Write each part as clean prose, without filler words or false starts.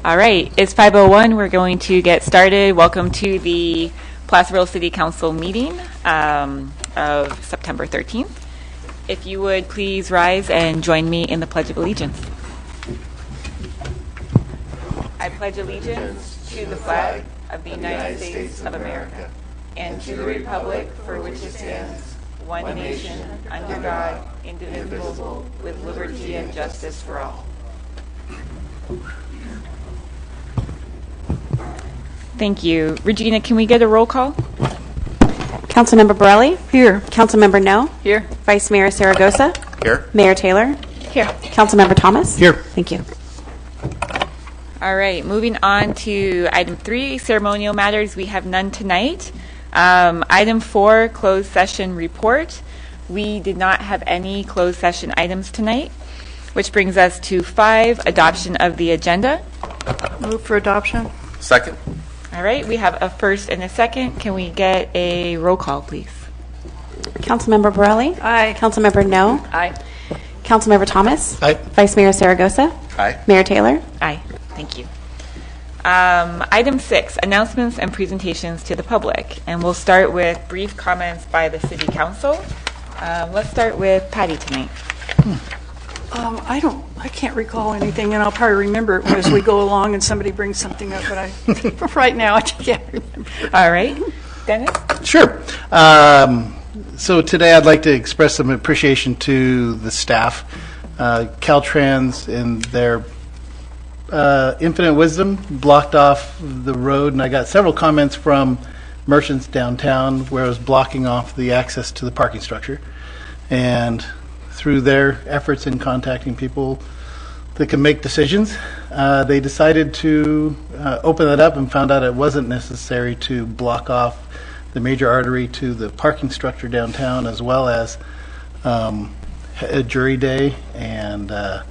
All right, it's 5:01. We're going to get started. Welcome to the Placerville City Council meeting of September 13th. If you would please rise and join me in the Pledge of Allegiance. I pledge allegiance to the flag of the United States of America and to the republic for which it stands, one nation, under God, indivisible, with liberty and justice for all. Thank you. Regina, can we get a roll call? Councilmember Borelli? Here. Councilmember No? Here. Vice Mayor Zaragoza? Here. Mayor Taylor? Here. Councilmember Thomas? Here. Thank you. All right, moving on to item 3, ceremonial matters. We have none tonight. Item 4, closed session report. We did not have any closed session items tonight, which brings us to 5, adoption of the agenda. Move for adoption. Second. All right, we have a first and a second. Can we get a roll call, please? Councilmember Borelli? Aye. Councilmember No? Aye. Councilmember Thomas? Aye. Vice Mayor Zaragoza? Aye. Mayor Taylor? Aye. Thank you. Item 6, announcements and presentations to the public. And we'll start with brief comments by the City Council. Let's start with Patty tonight. I can't recall anything, and I'll probably remember it as we go along and somebody brings something up, but right now I can't remember. All right. Dennis? Sure. So today I'd like to express some appreciation to the staff, Caltrans, in their infinite wisdom blocked off the road, and I got several comments from merchants downtown where it was blocking off the access to the parking structure. And through their efforts in contacting people that can make decisions, they decided to open that up and found out it wasn't necessary to block off the major artery to the parking structure downtown, as well as a jury day and a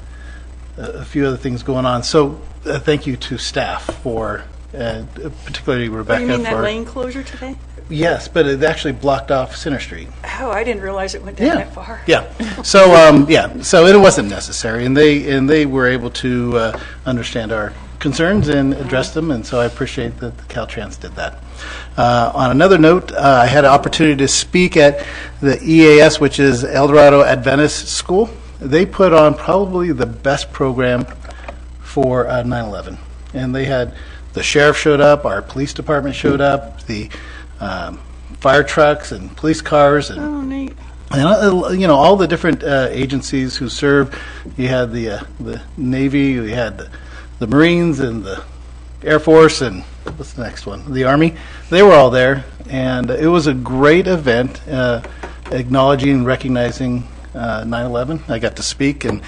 few other things going on. So thank you to staff for, particularly Rebecca. You mean that for, lane closure today? Yes, but it actually blocked off Center Street. Oh, I didn't realize it went down that far. Yeah. So so it wasn't necessary, and they were able to understand our concerns and address them, and so I appreciate that the Caltrans did that. On another note, I had an opportunity to speak at the EAS, which is El Dorado Adventist School. They put on probably the best program for 9/11, and they had the sheriff showed up, our police department showed up, the fire trucks and police cars, and Oh, neat. and all the different agencies who serve. You had the Navy, you had the Marines, and the Air Force, and what's the next one? The Army. They were all there, and it was a great event, acknowledging and recognizing 9/11. I got to speak and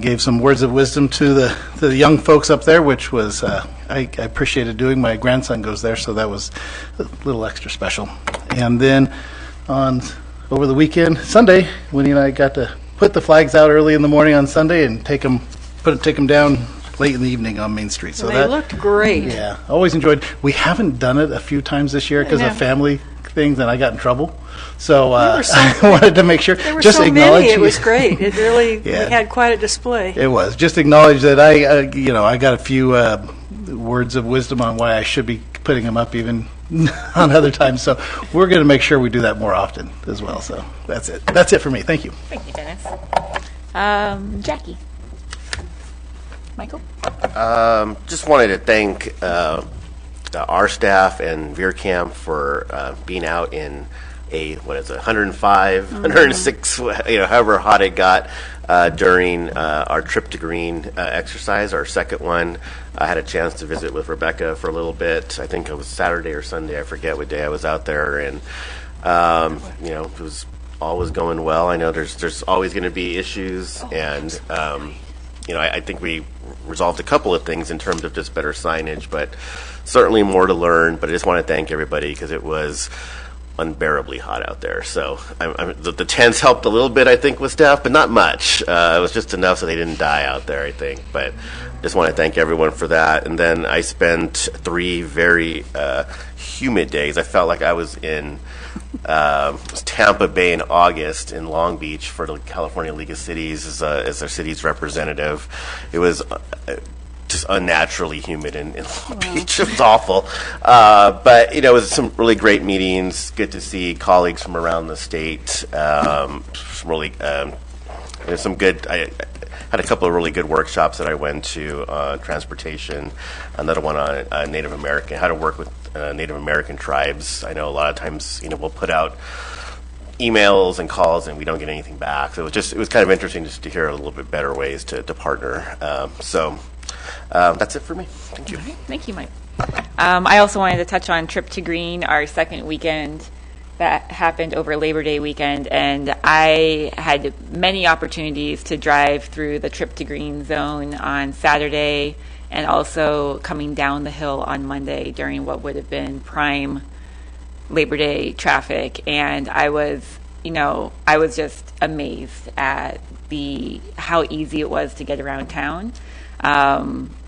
gave some words of wisdom to the young folks up there, which was I appreciated doing. My grandson goes there, so that was a little extra special. And then over the weekend, Sunday, Winnie and I got to put the flags out early in the morning on Sunday and take them down late in the evening on Main Street. So They looked great. Yeah, always enjoyed. We haven't done it a few times this year because I know. of family things, and I got in trouble. So were so- I wanted to make sure. There were just so acknowledge many. It was great. It really, Yeah. we had quite a display. It was just acknowledge that I got a few words of wisdom on why I should be putting them up even on other times. So we're going to make sure we do that more often as well. So that's it. That's it for me. Thank you. Thank you, Dennis. Jackie. Michael? Just wanted to thank our staff and VeerCamp for being out in 105, 106, however hot it got during our Trip to Green exercise, our second one. I had a chance to visit with Rebecca for a little bit. I think it was Saturday or Sunday. I forget what day I was out there, and it was always going well. I know there's always going to be issues, and I think we resolved a couple of things in terms of just better signage, but certainly more to learn. But I just want to thank everybody because it was unbearably hot out there. So the tents helped a little bit, I think, with staff, but not much. It was just enough so they didn't die out there, I think. But just want to thank everyone for that. And then I spent 3 very humid days. I felt like I was in Tampa Bay in August, in Long Beach for the California League of Cities as their city's representative. It was just unnaturally humid in Long Beach. It was awful. But, it was some really great meetings. Good to see colleagues from around the state. Some really, there's some good, I had a couple of really good workshops that I went to on transportation, another one on Native American, how to work with Native American tribes. I know a lot of times, we'll put out emails and calls and we don't get anything back. So it was kind of interesting just to hear a little bit better ways to partner. That's it for me. Thank you. All right. Thank you, Mike. I also wanted to touch on Trip to Green, our second weekend that happened over Labor Day weekend, and I had many opportunities to drive through the Trip to Green zone on Saturday and also coming down the hill on Monday during what would have been prime Labor Day traffic, and I was just amazed at how easy it was to get around town.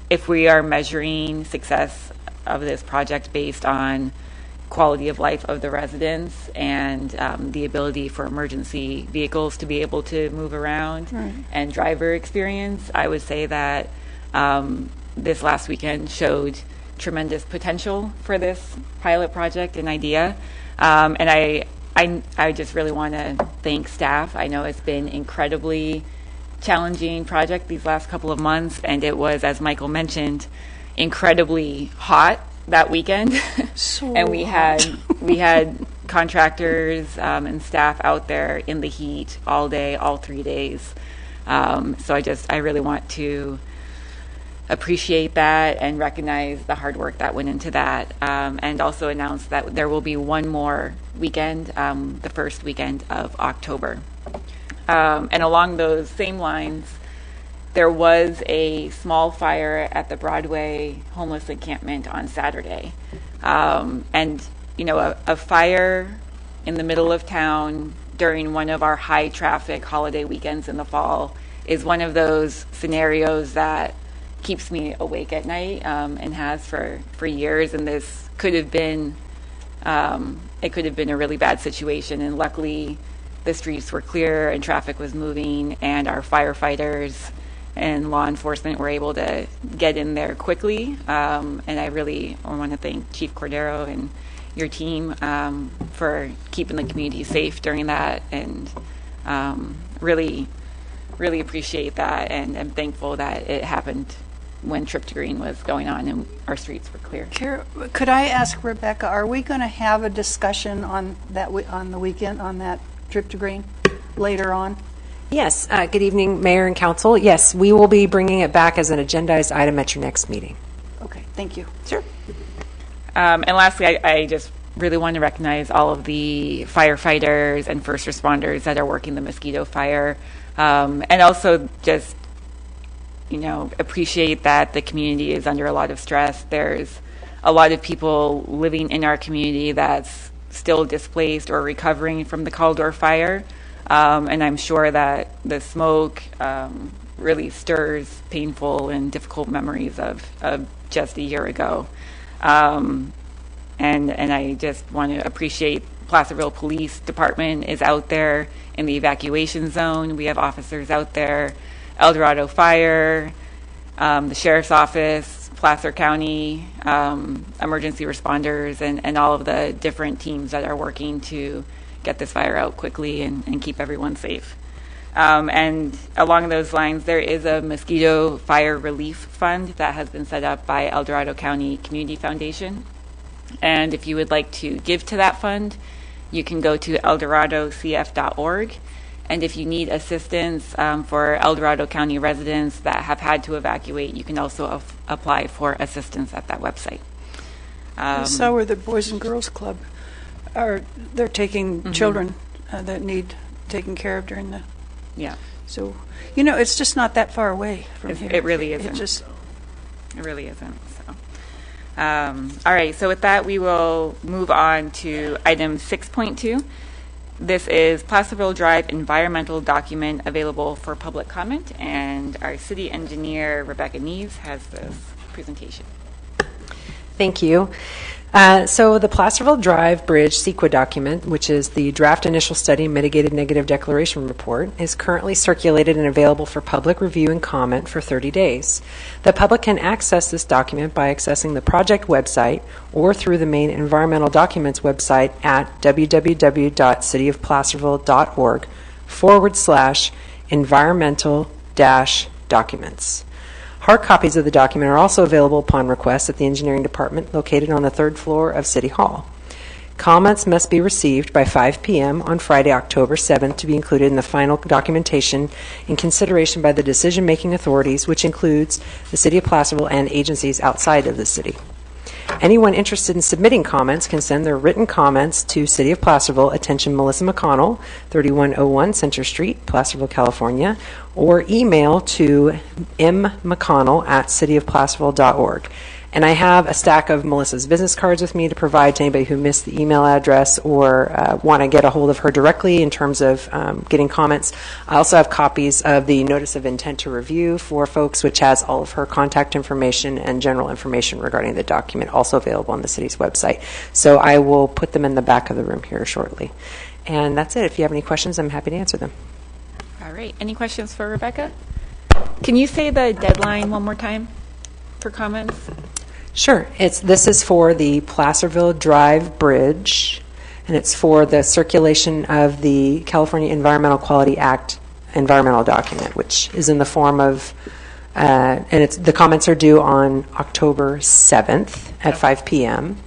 If we are measuring success of this project based on quality of life of the residents and the ability for emergency vehicles to be able to move around and driver experience, I would say that this last weekend showed tremendous potential for this pilot project and idea. And I just really want to thank staff. I know it's been incredibly challenging project these last couple of months, and it was, as Michael mentioned, incredibly hot that weekend. And we had contractors and staff out there in the heat all day, all 3 days. So I really want to appreciate that and recognize the hard work that went into that, and also announce that there will be one more weekend, the first weekend of October. And along those same lines, there was a small fire at the Broadway homeless encampment on Saturday. And, a fire in the middle of town during one of our high traffic holiday weekends in the fall is one of those scenarios that keeps me awake at night, and has for years. And this could have been, it could have been a really bad situation. And luckily, the streets were clear and traffic was moving, and our firefighters and law enforcement were able to get in there quickly. And I really want to thank Chief Cordero and your team for keeping the community safe during that, and really appreciate that, and I'm thankful that it happened when Trip to Green was going on and our streets were clear. Could I ask Rebecca, are we going to have a discussion on that on the weekend on that Trip to Green later on? Yes. Good evening, Mayor and Council. Yes, we will be bringing it back as an agendized item at your next meeting. Okay, thank you. Sure. And lastly, I just really want to recognize all of the firefighters and first responders that are working the Mosquito Fire, and also just, appreciate that the community is under a lot of stress. There's a lot of people living in our community that's still displaced or recovering from the Caldor Fire, and I'm sure that the smoke really stirs painful and difficult memories of just a year ago. And I just want to appreciate Placerville Police Department is out there in the evacuation zone. We have officers out there, El Dorado Fire, the Sheriff's Office, Placer County, emergency responders, and all of the different teams that are working to get this fire out quickly and keep everyone safe. And along those lines, there is a Mosquito Fire Relief Fund that has been set up by El Dorado County Community Foundation. And if you would like to give to that fund, you can go to eldoradocf.org. And if you need assistance for El Dorado County residents that have had to evacuate, you can also apply for assistance at that website. I saw where the Boys and Girls Club they're taking children that need taken care of during the. Yeah. So, it's just not that far away from here. It really isn't. It really isn't. So, all right. So with that, we will move on to item 6.2. This is Placerville Drive environmental document available for public comment, and our city engineer, Rebecca Neves, has this presentation. Thank you. So the Placerville Drive Bridge CEQA document, which is the Draft Initial Study Mitigated Negative Declaration Report, is currently circulated and available for public review and comment for 30 days. The public can access this document by accessing the project website or through the main environmental documents website at www.cityofplacerville.org/environmental-documents. Hard copies of the document are also available upon request at the Engineering Department located on the third floor of City Hall. Comments must be received by 5 p.m. on Friday, October 7th to be included in the final documentation in consideration by the decision-making authorities, which includes the City of Placerville and agencies outside of the city. Anyone interested in submitting comments can send their written comments to City of Placerville, attention Melissa McConnell, 3101 Center Street, Placerville, California, or email to mmcconnell@cityofplacerville.org. And I have a stack of Melissa's business cards with me to provide to anybody who missed the email address or want to get a hold of her directly in terms of getting comments. I also have copies of the Notice of Intent to Review for folks, which has all of her contact information and general information regarding the document, also available on the city's website. So I will put them in the back of the room here shortly. And that's it. If you have any questions, I'm happy to answer them. All right. Any questions for Rebecca? Can you say the deadline one more time for comments? Sure. This is for the Placerville Drive Bridge, and it's for the circulation of the California Environmental Quality Act environmental document, which is in the form of, and the comments are due on October 7th at 5 p.m.,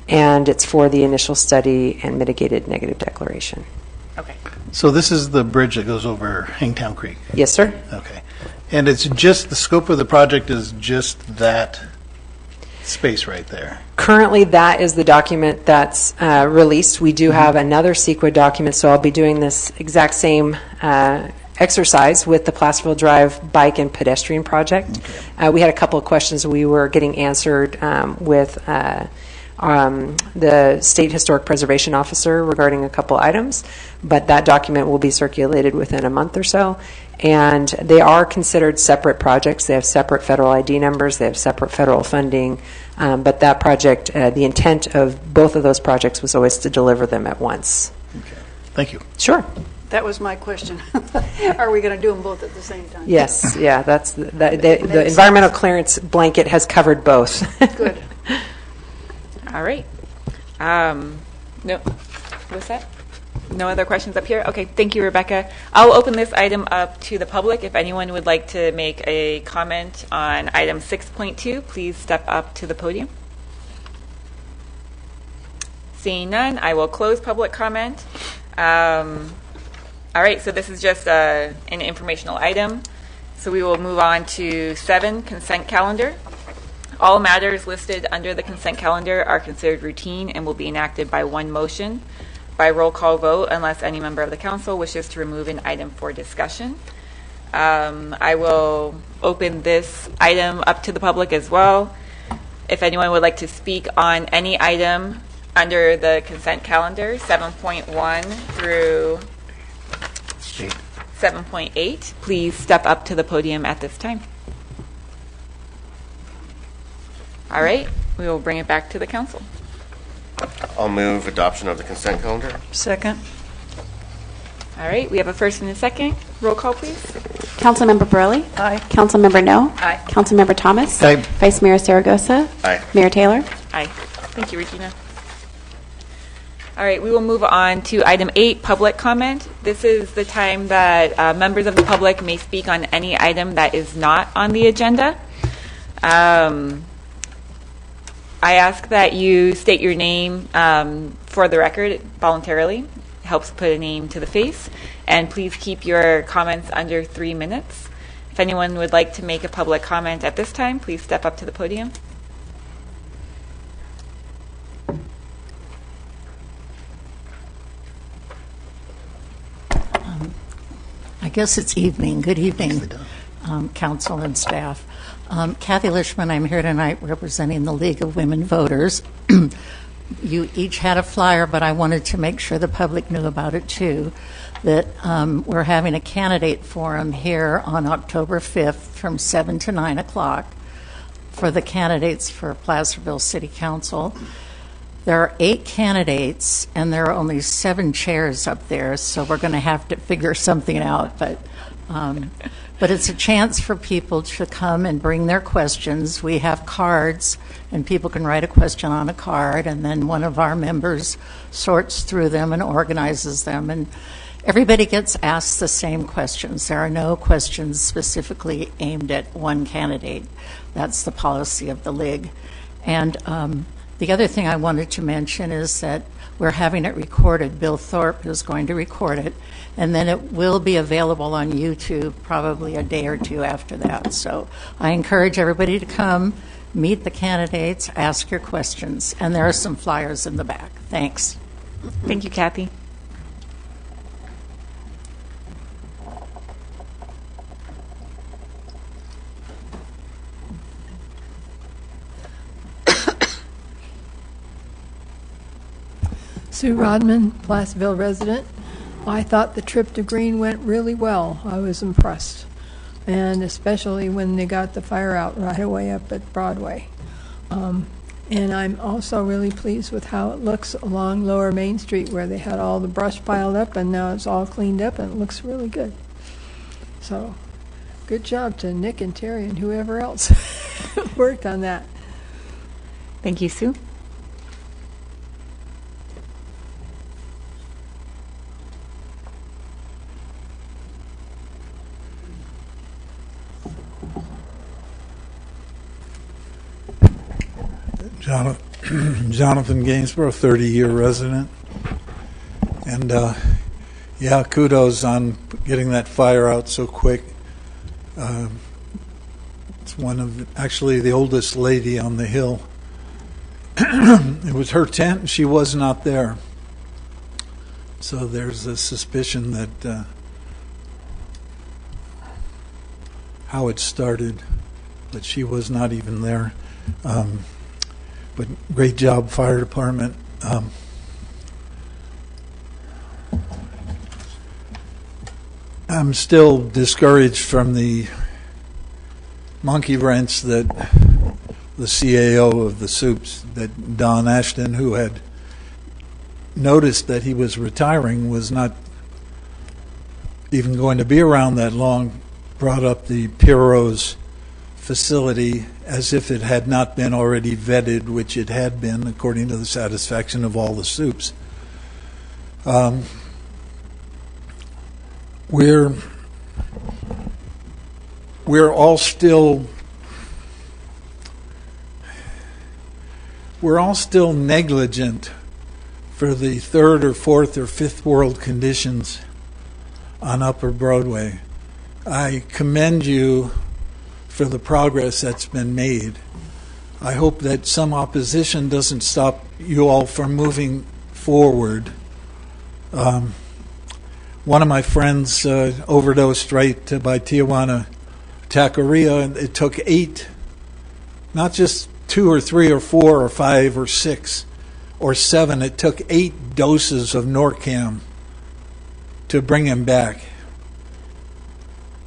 and it's for the initial study and mitigated negative declaration. Okay. So this is the bridge that goes over Hangtown Creek? Yes, sir. Okay. And it's just, the scope of the project is just that space right there? Currently, that is the document that's released. We do have another CEQA document, so I'll be doing this exact same exercise with the Placerville Drive Bike and Pedestrian Project. Okay. We had a couple of questions we were getting answered with the State Historic Preservation Officer regarding a couple items, but that document will be circulated within a month or so. And they are considered separate projects. They have separate federal ID numbers. They have separate federal funding. But that project, the intent of both of those projects was always to deliver them at once. Okay. Thank you. Sure. That was my question. Are we going to do them both at the same time? Yes. Yeah. That's the environmental clearance blanket has covered both. Good. All right. No. What's that? No other questions up here? Okay, thank you, Rebecca. I'll open this item up to the public. If anyone would like to make a comment on item 6.2, please step up to the podium. Seeing none, I will close public comment. All right, so this is just an informational item. So we will move on to 7, consent calendar. All matters listed under the consent calendar are considered routine and will be enacted by one motion by roll call vote unless any member of the council wishes to remove an item for discussion. I will open this item up to the public as well. If anyone would like to speak on any item under the consent calendar, 7.1 through 7.8, please step up to the podium at this time. All right, we will bring it back to the council. I'll move adoption of the consent calendar. Second. All right, we have a first and a second. Roll call, please. Councilmember Burley? Aye. Councilmember No? Aye. Councilmember Thomas? Aye. Vice Mayor Zaragoza? Aye. Mayor Taylor? Aye. Thank you, Regina. All right, we will move on to item 8, public comment. This is the time that members of the public may speak on any item that is not on the agenda. I ask that you state your name for the record voluntarily. It helps put a name to the face. And please keep your comments under 3 minutes. If anyone would like to make a public comment at this time, please step up to the podium. I guess it's evening. Good evening, council and staff. Kathy Lishman, I'm here tonight representing the League of Women Voters. You each had a flyer, but I wanted to make sure the public knew about it too, that we're having a candidate forum here on October 5th from 7 to 9 o'clock for the candidates for Placerville City Council. There are 8 candidates, and there are only 7 chairs up there, so we're going to have to figure something out. But it's a chance for people to come and bring their questions. We have cards, and people can write a question on a card, and then one of our members sorts through them and organizes them. And everybody gets asked the same questions. There are no questions specifically aimed at one candidate. That's the policy of the league. And the other thing I wanted to mention is that we're having it recorded. Bill Thorpe is going to record it, and then it will be available on YouTube probably a day or two after that. So I encourage everybody to come, meet the candidates, ask your questions, and there are some flyers in the back. Thanks. Thank you, Kathy. Sue Rodman, Placerville resident. I thought the trip to Green went really well. I was impressed, and especially when they got the fire out right away up at Broadway. And I'm also really pleased with how it looks along Lower Main Street, where they had all the brush piled up, and now it's all cleaned up, and it looks really good. So, good job to Nick and Terry and whoever else worked on that. Thank you, Sue. Jonathan Gainsborough, 30-year resident. And yeah, kudos on getting that fire out so quick. It's one of, actually, the oldest lady on the hill. It was her tent, and she was not there. So there's a suspicion that how it started, but she was not even there. But great job, fire department. I'm still discouraged from the monkey wrench that the CAO of the soups, that Don Ashton, who had noticed that he was retiring, was not even going to be around that long, brought up the Pierrot's facility as if it had not been already vetted, which it had been, according to the satisfaction of all the soups. We're all still negligent for the third or fourth or fifth world conditions on Upper Broadway. I commend you for the progress that's been made. I hope that some opposition doesn't stop you all from moving forward. One of my friends overdosed right by Tijuana Taqueria, and it took 8, not just 2 or 3 or 4 or 5 or 6 or 7, it took 8 doses of Norcam to bring him back.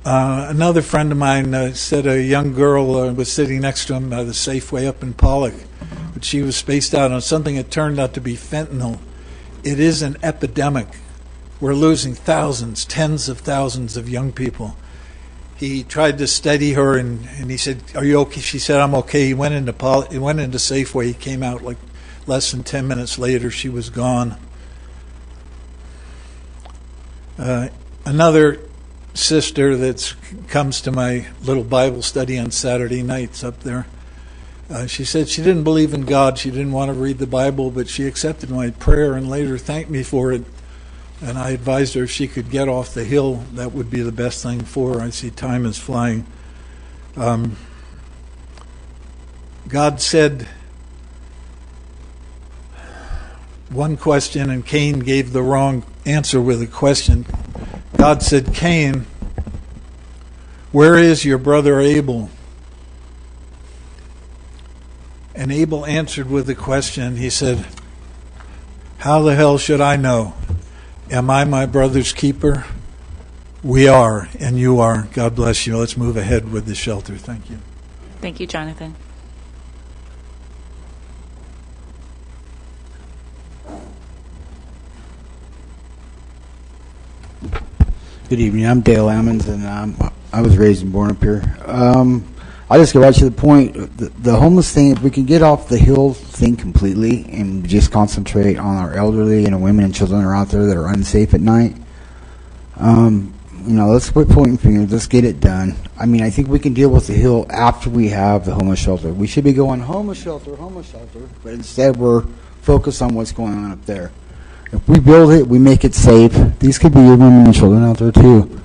Another friend of mine said a young girl was sitting next to him by the Safeway up in Pollock, but she was spaced out on something that turned out to be fentanyl. It is an epidemic. We're losing thousands, tens of thousands of young people. He tried to steady her, and he said, "Are you okay?" She said, "I'm okay." He went into Safeway. He came out like less than 10 minutes later. She was gone. Another sister that comes to my little Bible study on Saturday nights up there, she said she didn't believe in God. She didn't want to read the Bible, but she accepted my prayer and later thanked me for it. And I advised her if she could get off the hill, that would be the best thing for her. I see time is flying. God said one question, and Cain gave the wrong answer with a question. God said, "Cain, where is your brother Abel?" And Abel answered with a question. He said, "How the hell should I know? Am I my brother's keeper?" We are, and you are. God bless you. Let's move ahead with the shelter. Thank you. Thank you, Jonathan. Good evening. I'm Dale Ammons, and I was raised and born up here. I'll just get right to the point. The homeless thing, if we can get off the hill thing completely and just concentrate on our elderly and women and children that are out there that are unsafe at night, let's quit pointing fingers. Let's get it done. I mean, I think we can deal with the hill after we have the homeless shelter. We should be going homeless shelter, but instead we're focused on what's going on up there. If we build it, we make it safe. These could be your women and children out there too.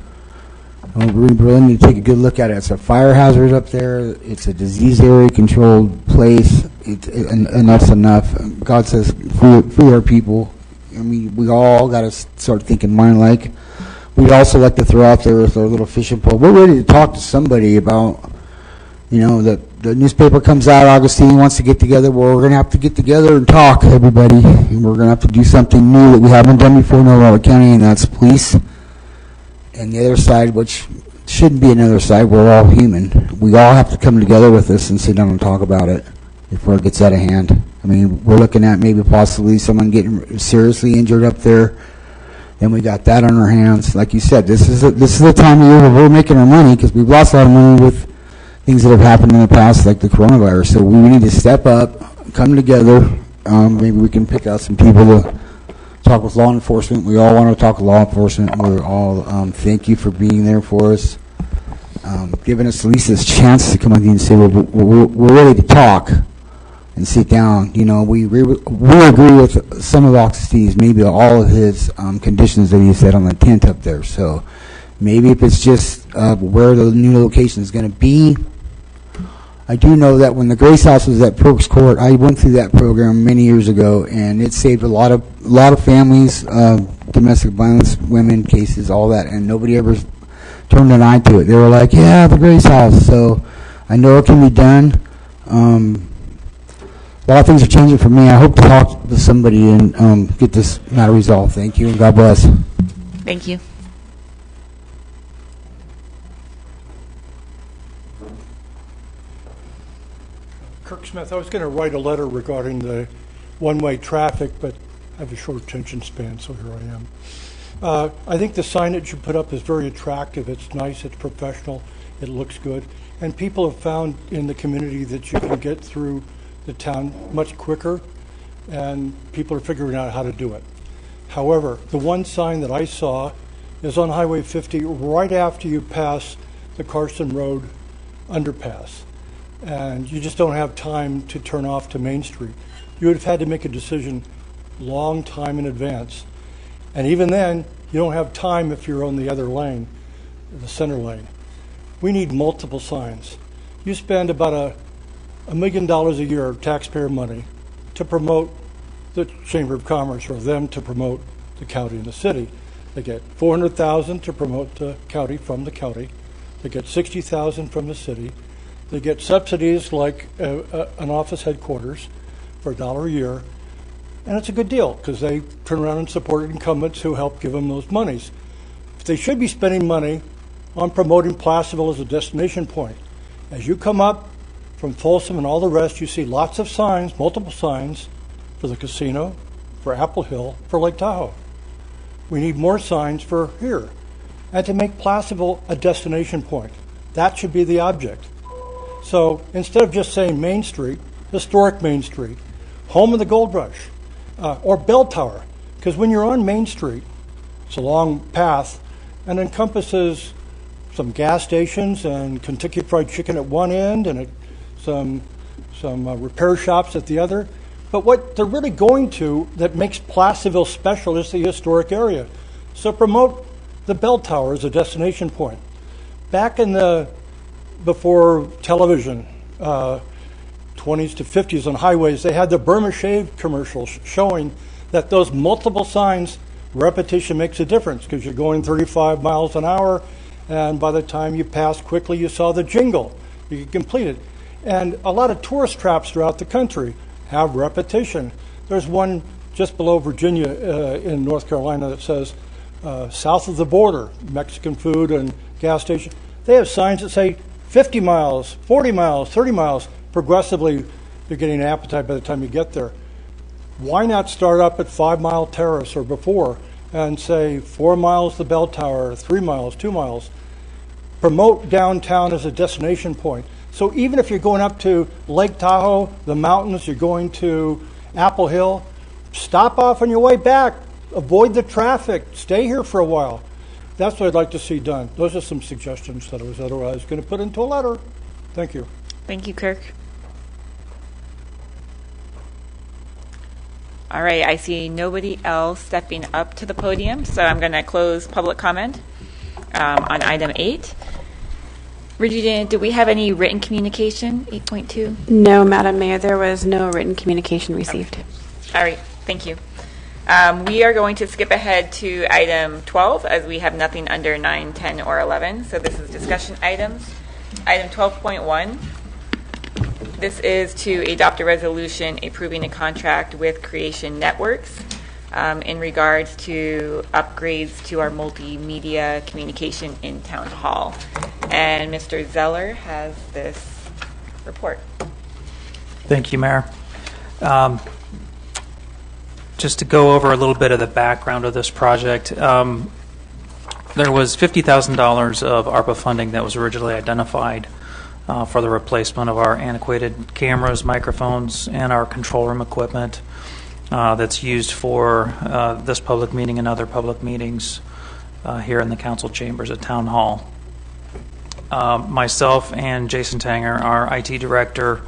We really need to take a good look at it. It's a fire hazard up there. It's a disease area controlled place. Enough's enough. God says, free our people. I mean, we all got to start thinking mind-like. We'd also like to throw out there with our little fishing pole. We're ready to talk to somebody about, the newspaper comes out, Augustine wants to get together. Well, we're going to have to get together and talk, everybody. And we're going to have to do something new that we haven't done before in Colorado County, and that's police. And the other side, which shouldn't be another side, we're all human. We all have to come together with this and sit down and talk about it before it gets out of hand. I mean, we're looking at maybe possibly someone getting seriously injured up there. Then we got that on our hands. Like you said, this is the time of year where we're making our money because we've lost a lot of money with things that have happened in the past, like the coronavirus. So we need to step up, come together. Maybe we can pick out some people to talk with law enforcement. We all want to talk with law enforcement. We're all thank you for being there for us, giving us at least this chance to come on and say we're ready to talk and sit down. We agree with some of Augustine's, maybe all of his conditions that he said on the tent up there. So maybe if it's just where the new location is going to be. I do know that when the Grace House was at Perks Court, I went through that program many years ago, and it saved a lot of families, domestic violence, women cases, all that, and nobody ever turned an eye to it. They were like, yeah, the Grace House. So I know it can be done. A lot of things are changing for me. I hope to talk to somebody and get this matter resolved. Thank you, and God bless. Thank you. Kirk Smith, I was going to write a letter regarding the one-way traffic, but I have a short attention span, so here I am. I think the signage you put up is very attractive. It's nice, it's professional, it looks good. And people have found in the community that you can get through the town much quicker, and people are figuring out how to do it. However, the one sign that I saw is on Highway 50 right after you pass the Carson Road underpass. And you just don't have time to turn off to Main Street. You would have had to make a decision long time in advance. And even then, you don't have time if you're on the other lane, the center lane. We need multiple signs. You spend about $1 million a year of taxpayer money to promote the Chamber of Commerce, or them to promote the county and the city. They get $400,000 to promote the county from the county. They get $60,000 from the city. They get subsidies like an office headquarters for $1 a year, and it's a good deal because they turn around and support incumbents who help give them those monies. They should be spending money on promoting Placerville as a destination point. As you come up from Folsom and all the rest, you see lots of signs, multiple signs, for the casino, for Apple Hill, for Lake Tahoe. We need more signs for here, and to make Placerville a destination point. That should be the object. So instead of just saying Main Street, historic Main Street, home of the gold rush, or bell tower, because when you're on Main Street, it's a long path and encompasses some gas stations and Kentucky Fried Chicken at one end and some repair shops at the other. But what they're really going to that makes Placerville special is the historic area. So promote the bell tower as a destination point. Back in before television, 20s to 50s on highways, they had the Burma Shave commercials showing that those multiple signs, repetition makes a difference because you're going 35 miles an hour, and by the time you passed quickly, you saw the jingle. You could complete it. And a lot of tourist traps throughout the country have repetition. There's one just below Virginia in North Carolina that says, south of the border, Mexican food and gas station. They have signs that say 50 miles, 40 miles, 30 miles. Progressively, you're getting an appetite by the time you get there. Why not start up at 5 Mile Terrace or before and say 4 miles the bell tower, 3 miles, 2 miles. Promote downtown as a destination point. So even if you're going up to Lake Tahoe, the mountains, you're going to Apple Hill, stop off on your way back. Avoid the traffic. Stay here for a while. That's what I'd like to see done. Those are some suggestions that I was otherwise going to put into a letter. Thank you. Thank you, Kirk. All right, I see nobody else stepping up to the podium, so I'm going to close public comment on item 8. Regina, do we have any written communication, 8.2? No, Madam Mayor, there was no written communication received. All right, thank you. We are going to skip ahead to item 12 as we have nothing under 9, 10, or 11. So this is discussion items. Item 12.1. This is to adopt a resolution approving a contract with Creation Networks in regards to upgrades to our multimedia communication in Town Hall. And Mr. Zeller has this report. Thank you, Mayor. Just to go over a little bit of the background of this project, there was $50,000 of ARPA funding that was originally identified for the replacement of our antiquated cameras, microphones, and our control room equipment that's used for this public meeting and other public meetings here in the council chambers at Town Hall. Myself and Jason Tanger, our IT director,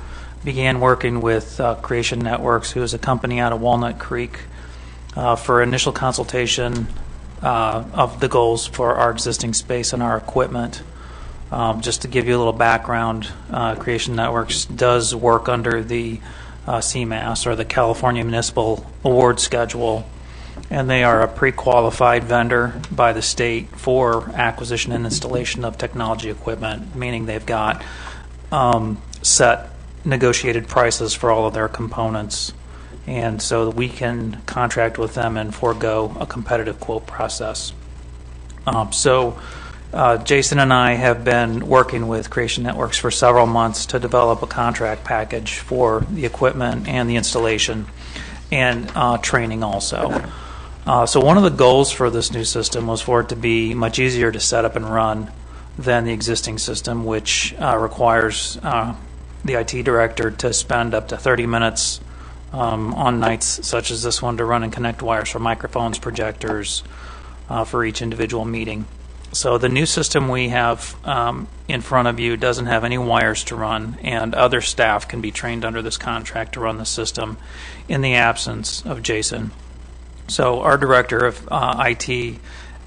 began working with Creation Networks, who is a company out of Walnut Creek, for initial consultation of the goals for our existing space and our equipment. Just to give you a little background, Creation Networks does work under the CMAS, or the California Municipal Award Schedule, and they are a pre-qualified vendor by the state for acquisition and installation of technology equipment, meaning they've got set negotiated prices for all of their components, and so we can contract with them and forego a competitive quote process. Jason and I have been working with Creation Networks for several months to develop a contract package for the equipment and the installation and training also. So one of the goals for this new system was for it to be much easier to set up and run than the existing system, which requires the IT director to spend up to 30 minutes on nights such as this one to run and connect wires for microphones, projectors for each individual meeting. So the new system we have in front of you doesn't have any wires to run, and other staff can be trained under this contract to run the system in the absence of Jason. So our director of IT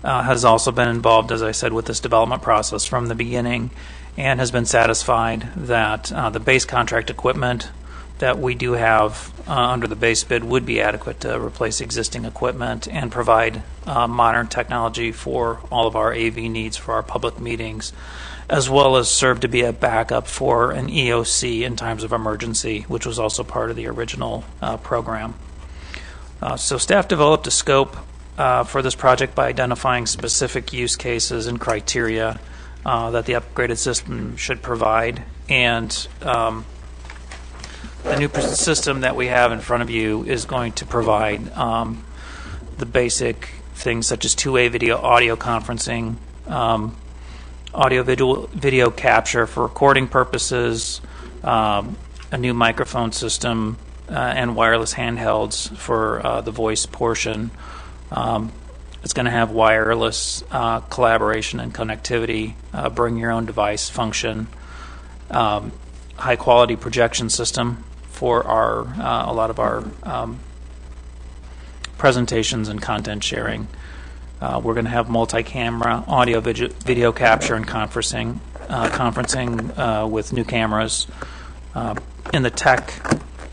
has also been involved, as I said, with this development process from the beginning, and has been satisfied that the base contract equipment that we do have under the base bid would be adequate to replace existing equipment and provide modern technology for all of our AV needs for our public meetings, as well as serve to be a backup for an EOC in times of emergency, which was also part of the original program. So staff developed a scope for this project by identifying specific use cases and criteria that the upgraded system should provide, and the new system that we have in front of you is going to provide the basic things such as two-way audio conferencing, audio video capture for recording purposes, a new microphone system, and wireless handhelds for the voice portion. It's going to have wireless collaboration and connectivity, bring your own device function, high quality projection system for a lot of our presentations and content sharing. We're going to have multi-camera audio video capture and conferencing with new cameras. In the tech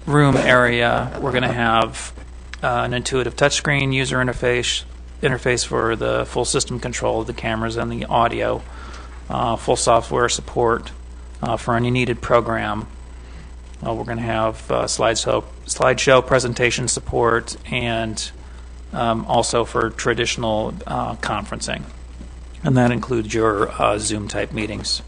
room area, we're going to have an intuitive touchscreen user interface for the full system control of the cameras and the audio, full software support for any needed program. We're going to have slideshow presentation support, and also for traditional conferencing, and that includes your Zoom type meetings.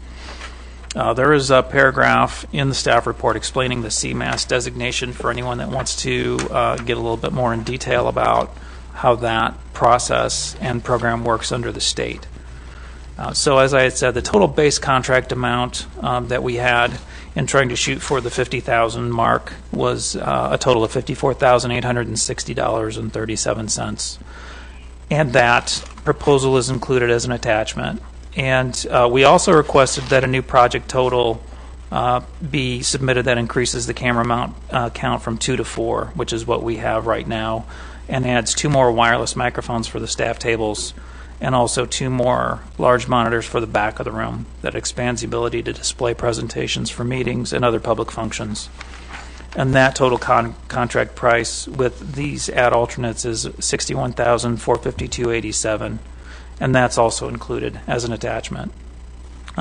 There is a paragraph in the staff report explaining the CMAS designation for anyone that wants to get a little bit more in detail about how that process and program works under the state. So as I had said, the total base contract amount that we had in trying to shoot for the 50,000 mark was a total of $54,860.37. And that proposal is included as an attachment. And we also requested that a new project total be submitted that increases the camera mount count from 2 to 4, which is what we have right now, and adds 2 more wireless microphones for the staff tables, and also 2 more large monitors for the back of the room that expands the ability to display presentations for meetings and other public functions. And that total contract price with these ad alternates is $61,452.87, and that's also included as an attachment.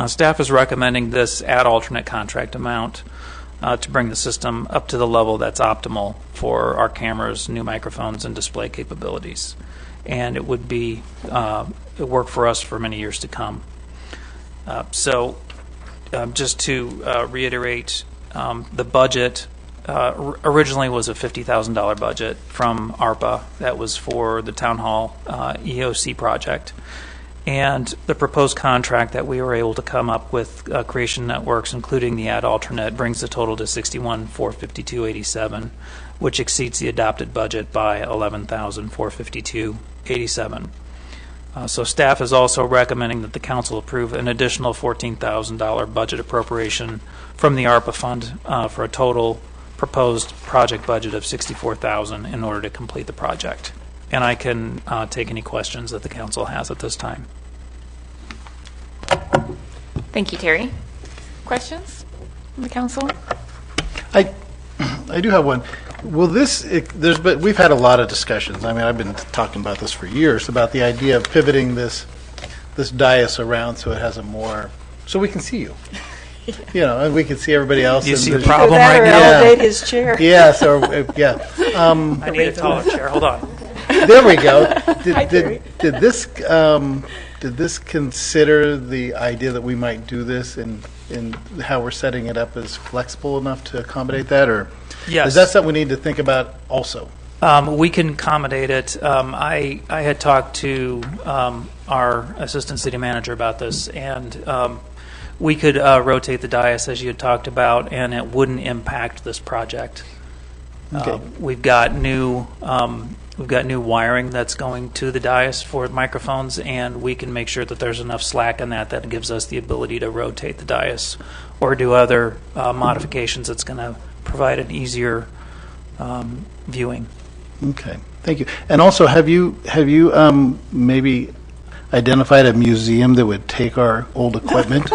Staff is recommending this ad alternate contract amount to bring the system up to the level that's optimal for our cameras, new microphones, and display capabilities. And it would be work for us for many years to come. So just to reiterate, the budget originally was a $50,000 budget from ARPA. That was for the Town Hall EOC project. And the proposed contract that we were able to come up with, Creation Networks, including the ad alternate, brings the total to $61,452.87, which exceeds the adopted budget by $11,452.87. So staff is also recommending that the council approve an additional $14,000 budget appropriation from the ARPA fund for a total proposed project budget of $64,000 in order to complete the project. And I can take any questions that the council has at this time. Thank you, Terry. Questions from the council? I do have one. Will this, we've had a lot of discussions. I mean, I've been talking about this for years, about the idea of pivoting this dais around so it has a more, so we can see you. You know, and we can see everybody else. Do you see a Either problem that right or now? elevate his chair. Yes, or, yeah. I need a taller chair. Hold on. There we go. Did this consider the idea that we might do this in how we're setting it up is flexible enough to accommodate that, or Yes. is that something we need to think about also? We can accommodate it. I had talked to our assistant city manager about this, and we could rotate the dais as you had talked about, and it wouldn't impact this project. Okay. We've got new wiring that's going to the dais for microphones, and we can make sure that there's enough slack in that gives us the ability to rotate the dais or do other modifications that's going to provide an easier viewing. Okay, thank you. And also, have you maybe identified a museum that would take our old equipment?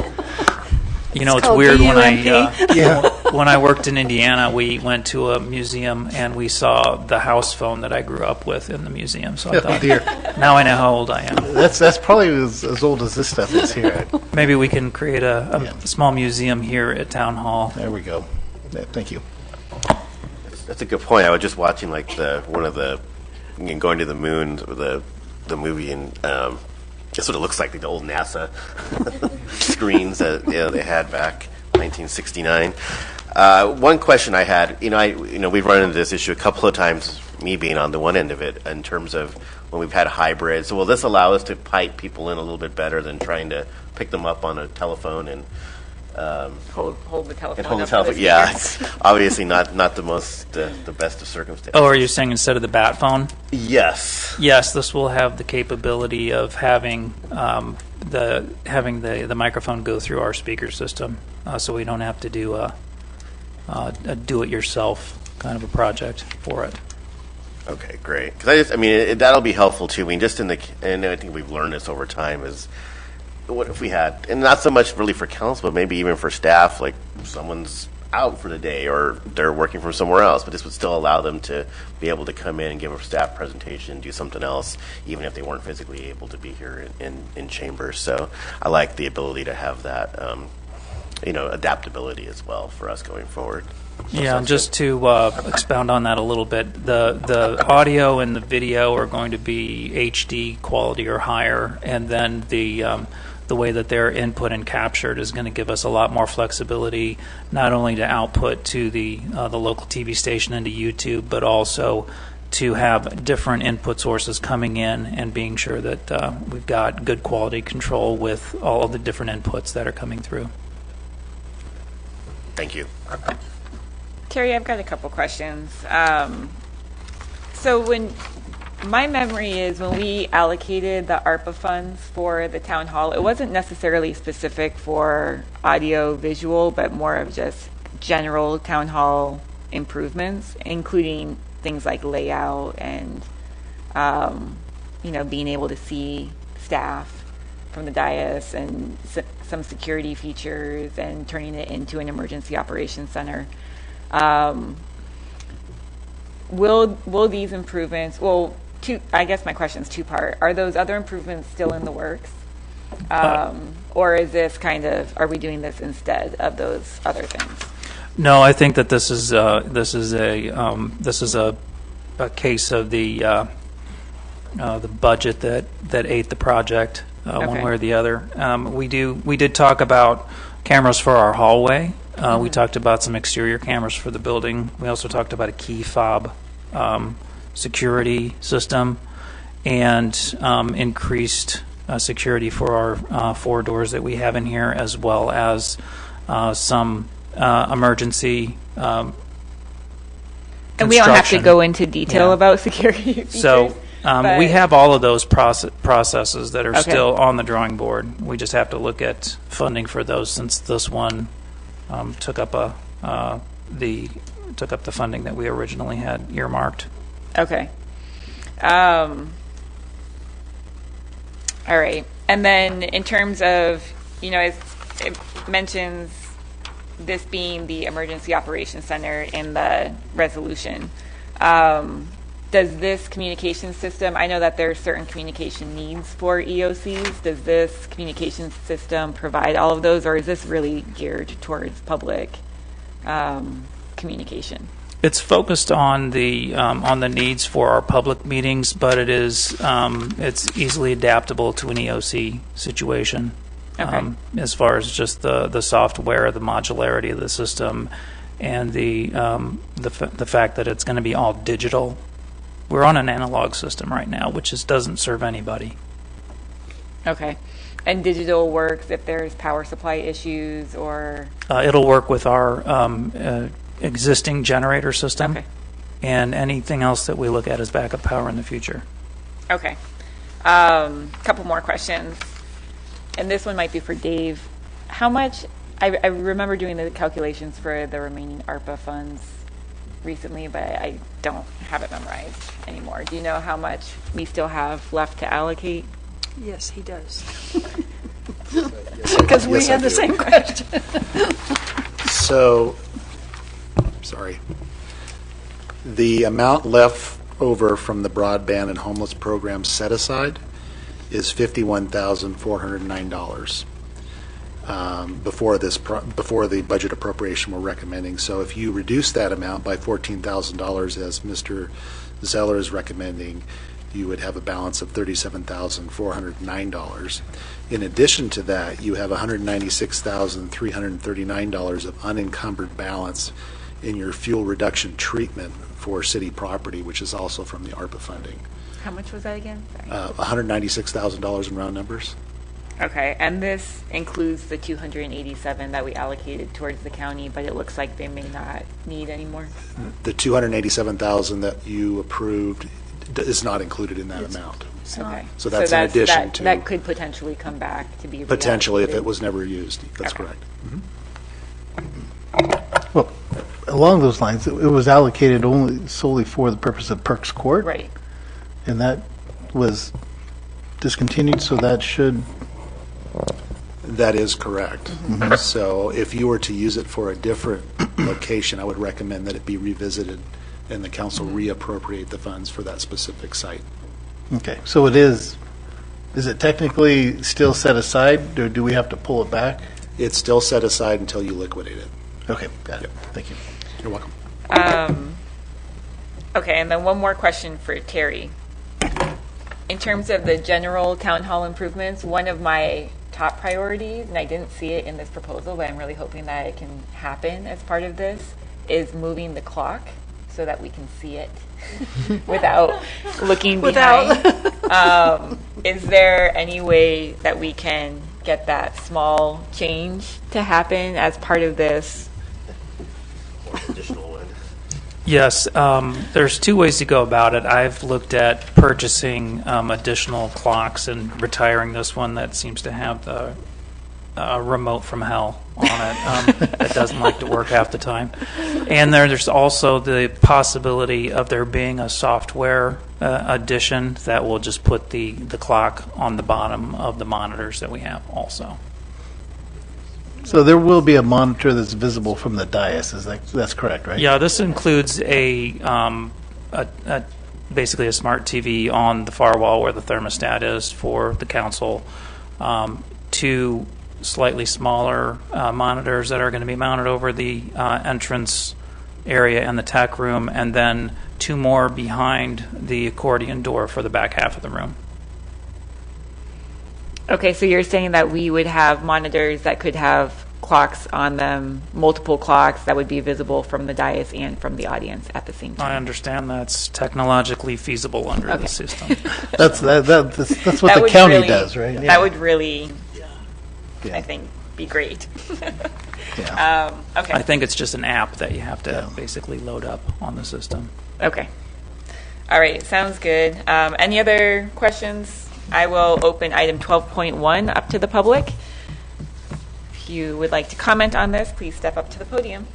You know, it's called weird when DUMP. when I worked in Indiana, we went to a museum and we saw the house phone that I grew up with in the museum. So I thought, Dear. now I know how old I am. That's probably as old as this stuff is here. Maybe we can create a Yeah. small museum here at Town Hall. There we go. Yeah, thank you. That's a good point. I was just watching like Going to the Moon, the movie, and that's what it looks like the old NASA screens that they had back 1969. One question I had, we've run into this issue a couple of times, me being on the one end of it, in terms of when we've had hybrids. So will this allow us to pipe people in a little bit better than trying to pick them up on a telephone and Hold the telephone. hold the up to telephone? the Yeah, speakers. it's obviously not the best of circumstances. Oh, are you saying instead of the bat phone? Yes. Yes, this will have the capability of having the microphone go through our speaker system, so we don't have to do a do-it-yourself kind of a project for it. Okay, great. Because that'll be helpful too. I mean, and I think we've learned this over time is, what if we had, and not so much really for council, but maybe even for staff, like someone's out for the day or they're working from somewhere else, but this would still allow them to be able to come in and give a staff presentation, do something else, even if they weren't physically able to be here in chambers. So I like the ability to have that, adaptability as well for us going forward. Yeah, and just to expound on that a little bit, the audio and the video are going to be HD quality or higher, and then the way that they're input and captured is going to give us a lot more flexibility, not only to output to the local TV station and to YouTube, but also to have different input sources coming in and being sure that we've got good quality control with all of the different inputs that are coming through. Thank you. Terry, I've got a couple questions. So my memory is when we allocated the ARPA funds for the town hall, it wasn't necessarily specific for audio visual, but more of just general town hall improvements, including things like layout and, being able to see staff from the dais and some security features and turning it into an emergency operations center. Will these improvements, I guess my question is two-part. Are those other improvements still in the works? Or is this are we doing this instead of those other things? No, I think that this is a case of the budget that ate the project one way or the other. We did talk about cameras for our hallway. We talked about some exterior cameras for the building. We also talked about a key fob security system and increased security for our 4 doors that we have in here, as well as some emergency and we don't have to go into detail about security features. So we have all of those processes that are still on the drawing board. We just have to look at funding for those, since this one took up the funding that we originally had earmarked. Okay. All right. And then in terms of, it mentions this being the Emergency Operations Center in the resolution. Does this communication system, I know that there are certain communication needs for EOCs. Does this communication system provide all of those, or is this really geared towards public communication? It's focused on the needs for our public meetings, but it's easily adaptable to an EOC situation. Okay. As far as just the software, the modularity of the system, and the fact that it's going to be all digital. We're on an analog system right now, which doesn't serve anybody. Okay. And digital works if there's power supply issues or? It'll work with our existing generator system. Okay. And anything else that we look at as backup power in the future. Okay. Couple more questions. And this one might be for Dave. How much, I remember doing the calculations for the remaining ARPA funds recently, but I don't have it memorized anymore. Do you know how much we still have left to allocate? Yes, he does. Because we had the same question. So, sorry. The amount left over from the broadband and homeless program set aside is $51,409 before the budget appropriation we're recommending. So if you reduce that amount by $14,000, as Mr. Zeller is recommending, you would have a balance of $37,409. In addition to that, you have $196,339 of unencumbered balance in your fuel reduction treatment for city property, which is also from the ARPA funding. How much was that again? Sorry. $196,000 in round numbers. Okay, and this includes the $287 that we allocated towards the county, but it looks like they may not need any more. The $287,000 that you approved is not included in that amount. Okay, So that's in addition to that could potentially come back to be potentially if reallocated. it was never used. That's Okay. correct. Well, along those lines, it was allocated only solely for the purpose of Perks Court. Right. And that was discontinued, so that should... That is correct. So if you were to use it for a different location, I would recommend that it be revisited and the council reappropriate the funds for that specific site. Okay, so is it technically still set aside, or do we have to pull it back? It's still set aside until you liquidate it. Okay, got it. Thank you. You're welcome. Okay, and then one more question for Terry. In terms of the general town hall improvements, one of my top priorities, and I didn't see it in this proposal, but I'm really hoping that it can happen as part of this, is moving the clock so that we can see it without looking behind. Is there any way that we can get that small change to happen as part of this? Additional one. Yes, there's two ways to go about it. I've looked at purchasing additional clocks and retiring this one that seems to have the remote from hell on it that doesn't like to work half the time. And there's also the possibility of there being a software addition that will just put the clock on the bottom of the monitors that we have also. So there will be a monitor that's visible from the dais. That's correct, right? Yeah, this includes basically a smart TV on the far wall where the thermostat is for the council, two slightly smaller monitors that are going to be mounted over the entrance area and the tech room, and then two more behind the accordion door for the back half of the room. Okay, so you're saying that we would have monitors that could have clocks on them, multiple clocks that would be visible from the dais and from the audience at the same time. I understand that's technologically feasible under the system. That's what the county does, right? That would really, I think, be great. Yeah. Okay. I think it's just an app that you have to basically load up on the system. Okay. All right, sounds good. Any other questions? I will open item 12.1 up to the public. If you would like to comment on this, please step up to the podium.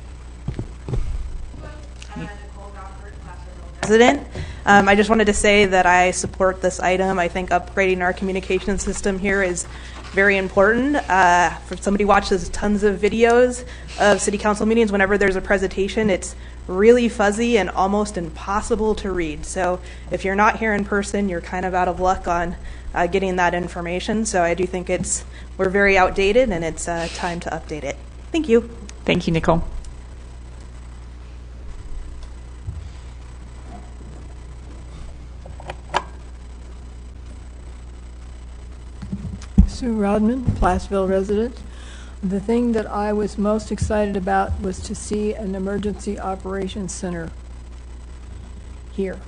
President, I just wanted to say that I support this item. I think upgrading our communication system here is very important. For somebody who watches tons of videos of city council meetings, whenever there's a presentation, it's really fuzzy and almost impossible to read. So if you're not here in person, you're kind of out of luck on getting that information. So I do think we're very outdated, and it's time to update it. Thank you. Thank you, Nicole. Sue Rodman, Placerville resident. The thing that I was most excited about was to see an emergency operations center here.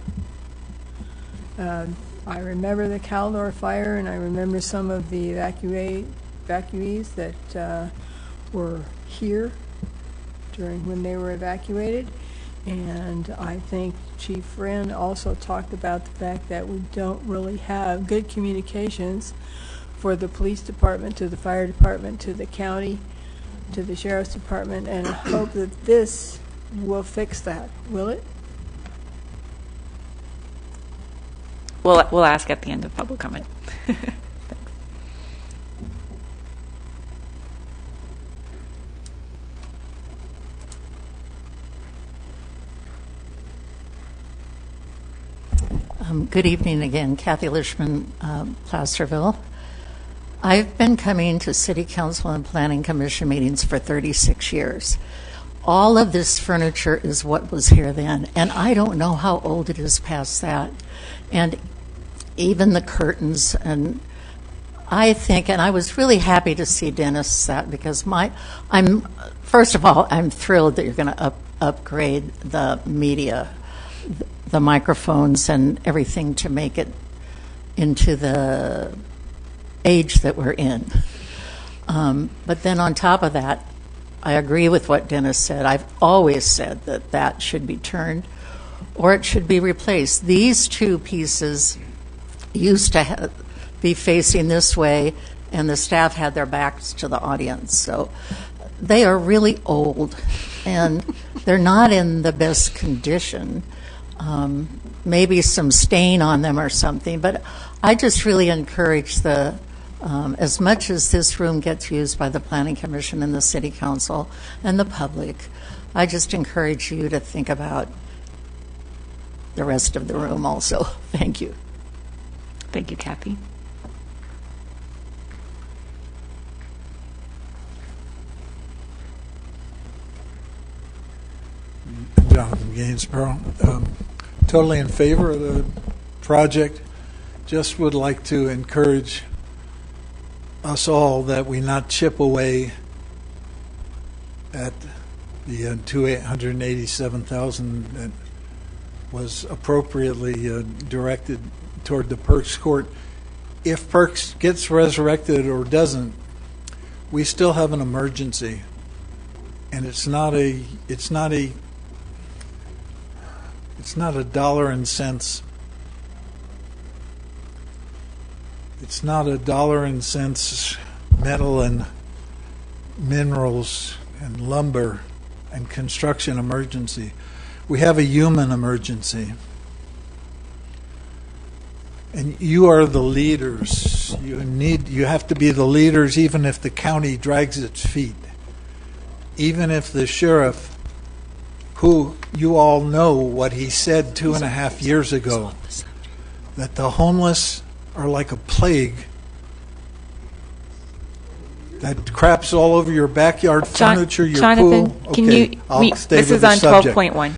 I remember the Caldor fire, and I remember some of the evacuees that were here when they were evacuated. And I think Chief Wren also talked about the fact that we don't really have good communications for the police department, to the fire department, to the county, to the sheriff's department, and I hope that this will fix that. Will it? We'll ask at the end of public comment. Good evening again. Kathy Lishman, Placerville. I've been coming to City Council and Planning Commission meetings for 36 years. All of this furniture is what was here then, and I don't know how old it is past that. And even the curtains, and I think, and I was really happy to see Dennis set, because first of all, I'm thrilled that you're going to upgrade the media, the microphones and everything to make it into the age that we're in. But then on top of that, I agree with what Dennis said. I've always said that should be turned or it should be replaced. These two pieces used to be facing this way, and the staff had their backs to the audience. So they are really old, and they're not in the best condition. Maybe some stain on them or something, but I just really encourage as much as this room gets used by the Planning Commission and the City Council and the public, I just encourage you to think about the rest of the room also. Thank you. Thank you, Kathy. Jonathan Gainsborough. Totally in favor of the project. Just would like to encourage us all that we not chip away at the $287,000 that was appropriately directed toward the Perks Court. If Perks gets resurrected or doesn't, we still have an emergency, and it's not a dollar and cents. It's not a dollar and cents metal and minerals and lumber and construction emergency. We have a human emergency. And you are the leaders. You have to be the leaders even if the county drags its feet. Even if the sheriff, who you all know what he said 2.5 years ago, that the homeless are like a plague that craps all over your backyard furniture, your Jonathan, pool. can Okay, you? I'll stay This with is the on subject. 12.1.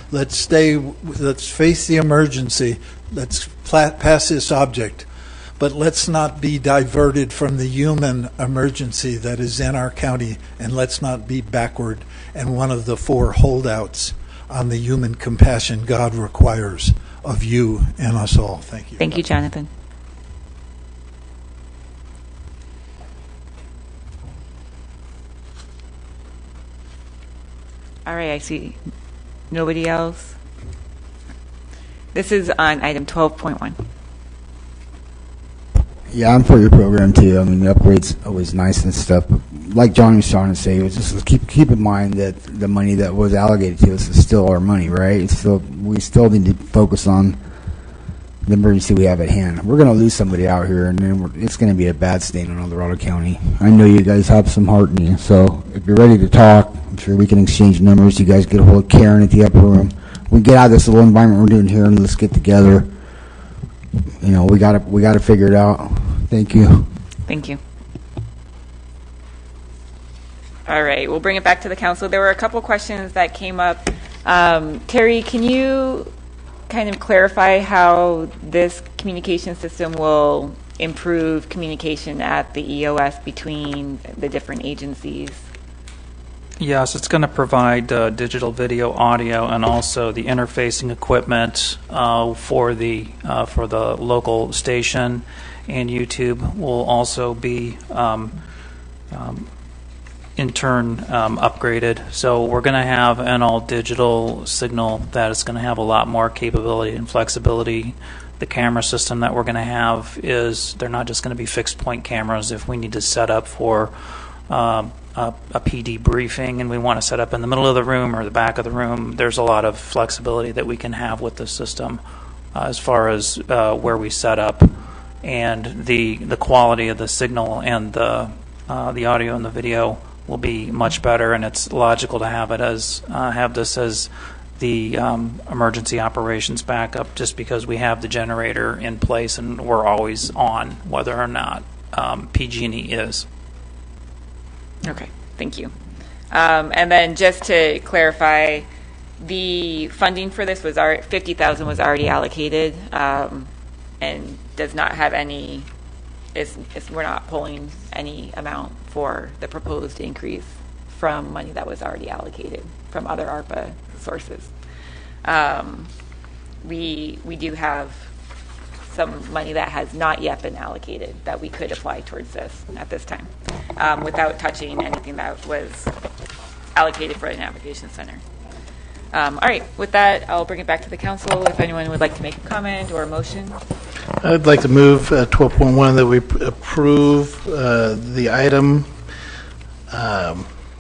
Let's face the emergency. Let's pass this object. But let's not be diverted from the human emergency that is in our county, and let's not be backward and one of the 4 holdouts on the human compassion God requires of you and us all. Thank you. Thank you, Jonathan. All right, I see nobody else. This is on item 12.1. Yeah, I'm for your program too. I mean, the upgrade's always nice and stuff. But like John was trying to say, it was just keep in mind that the money that was allocated to us is still our money, right? We still need to focus on the emergency we have at hand. We're going to lose somebody out here, and then it's going to be a bad stain on El Dorado County. I know you guys have some heart in you, so if you're ready to talk, I'm sure we can exchange numbers. You guys get a hold of Karen at the upper room. We get out of this little environment we're doing here, and let's get together. You know, we got to figure it out. Thank you. Thank you. All right, we'll bring it back to the council. There were a couple questions that came up. Terry, can you kind of clarify how this communication system will improve communication at the EOS between the different agencies? Yes, it's going to provide digital video, audio, and also the interfacing equipment for the local station, and YouTube will also be in turn upgraded. So we're going to have an all digital signal that is going to have a lot more capability and flexibility. The camera system that we're going to have they're not just going to be fixed point cameras. If we need to set up for a PD briefing and we want to set up in the middle of the room or the back of the room, there's a lot of flexibility that we can have with the system as far as where we set up, and the quality of the signal and the audio and the video will be much better. And it's logical to have it as have this as the emergency operations backup, just because we have the generator in place and we're always on, whether or not PG&E is. Okay, thank you. And then just to clarify, the funding for this was $50,000 was already allocated, and does not have any. We're not pulling any amount for the proposed increase from money that was already allocated from other ARPA sources. We do have some money that has not yet been allocated that we could apply towards this at this time, without touching anything that was allocated for the Navigation Center. All right, with that, I'll bring it back to the council if anyone would like to make a comment or a motion. I'd like to move 12.1 that we approve the item,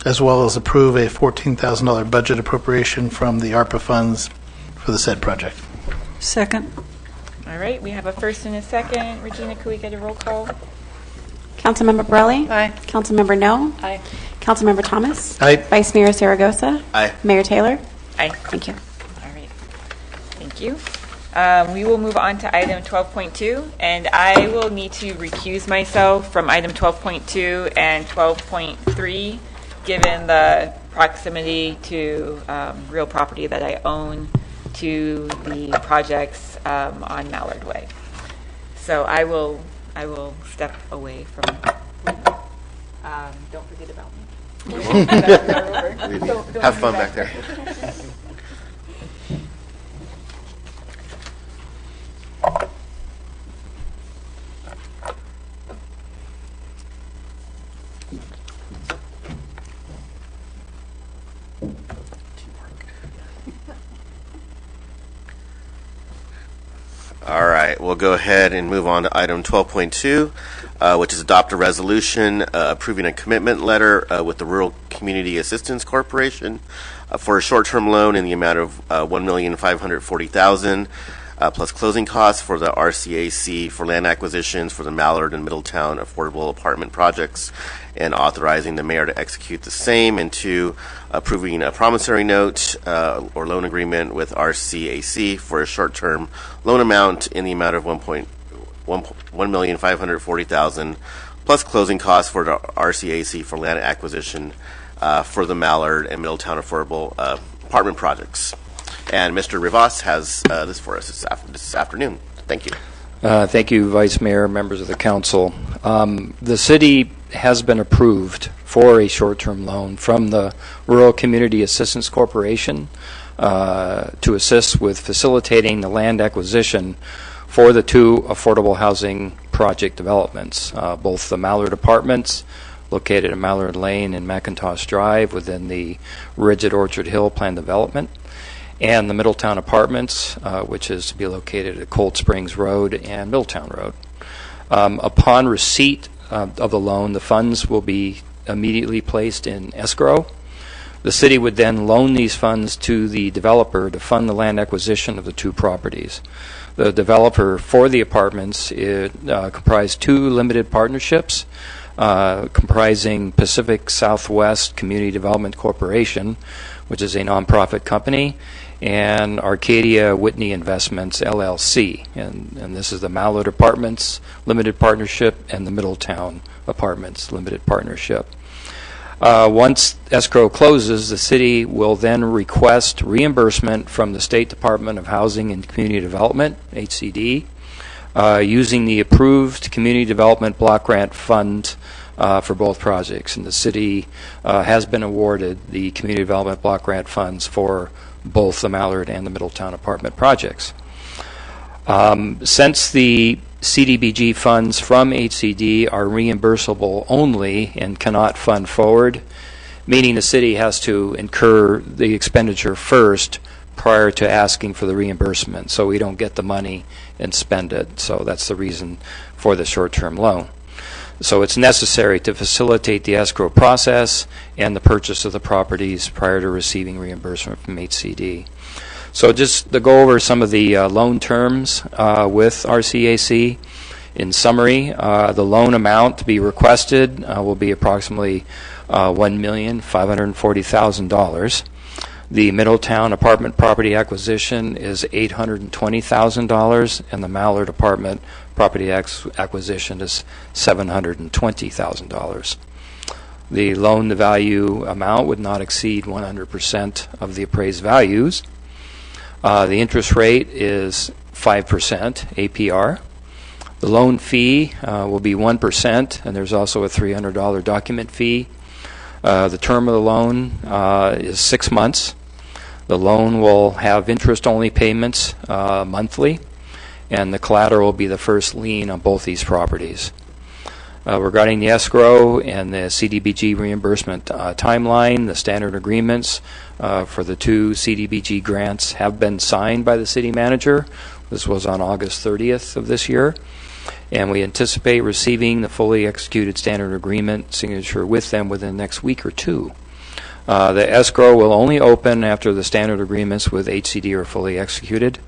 as well as approve a $14,000 budget appropriation from the ARPA funds for the said project. Second. All right, we have a first and a second. Regina, could we get a roll call? Councilmember Borelli? Aye. Councilmember No? Aye. Councilmember Thomas? Aye. Vice Mayor Zaragoza? Aye. Mayor Taylor? Aye. Thank you. All right. Thank you. We will move on to item 12.2, and I will need to recuse myself from item 12.2 and 12.3, given the proximity to real property that I own to the projects on Mallard Way. So I will step away from. Don't forget about me. Have fun back there. we'll go ahead and move on to item 12.2, which is adopt a resolution approving a commitment letter with the Rural Community Assistance Corporation for a short-term loan in the amount of $1,540,000 plus closing costs for the RCAC for land acquisitions for the Mallard and Middletown affordable apartment projects, and authorizing the mayor to execute the same, and 2, approving a promissory note or loan agreement with RCAC for a short-term loan amount in the amount of $1,540,000 plus closing costs for the RCAC for land acquisition for the Mallard and Middletown affordable apartment projects. And Mr. Rivas has this for us this afternoon. Thank you. Thank you, Vice Mayor, members of the council. The city has been approved for a short-term loan from the Rural Community Assistance Corporation to assist with facilitating the land acquisition for the 2 affordable housing project developments, both the Mallard Apartments, located at Mallard Lane and McIntosh Drive within the Rigid Orchard Hill Plan Development, and the Middletown Apartments, which is to be located at Cold Springs Road and Middletown Road. Upon receipt of the loan, the funds will be immediately placed in escrow. The city would then loan these funds to the developer to fund the land acquisition of the 2 properties. The developer for the apartments comprised 2 limited partnerships comprising Pacific Southwest Community Development Corporation, which is a nonprofit company, and Arcadia Whitney Investments, LLC. And this is the Mallard Apartments Limited Partnership and the Middletown Apartments Limited Partnership. Once escrow closes, the city will then request reimbursement from the State Department of Housing and Community Development, HCD, using the approved Community Development Block Grant Fund for both projects. And the city has been awarded the Community Development Block Grant Funds for both the Mallard and the Middletown apartment projects. Since the Cdbg funds from HCD are reimbursable only and cannot fund forward, meaning the city has to incur the expenditure first prior to asking for the reimbursement, so we don't get the money and spend it. So that's the reason for the short-term loan. So it's necessary to facilitate the escrow process and the purchase of the properties prior to receiving reimbursement from HCD. So just to go over some of the loan terms with RCAC. In summary, the loan amount to be requested will be approximately $1,540,000. The Middletown apartment property acquisition is $820,000, and the Mallard apartment property acquisition is $720,000. The loan-to-value amount would not exceed 100% of the appraised values. The interest rate is 5% APR. The loan fee will be 1%, and there's also a $300 document fee. The term of the loan is 6 months. The loan will have interest-only payments monthly, and the collateral will be the first lien on both these properties. Regarding the escrow and the Cdbg reimbursement timeline, the standard agreements for the 2 Cdbg grants have been signed by the city manager. This was on August 30th of this year, and we anticipate receiving the fully executed standard agreement signature with them within the next week or 2. The escrow will only open after the standard agreements with HCD are fully executed.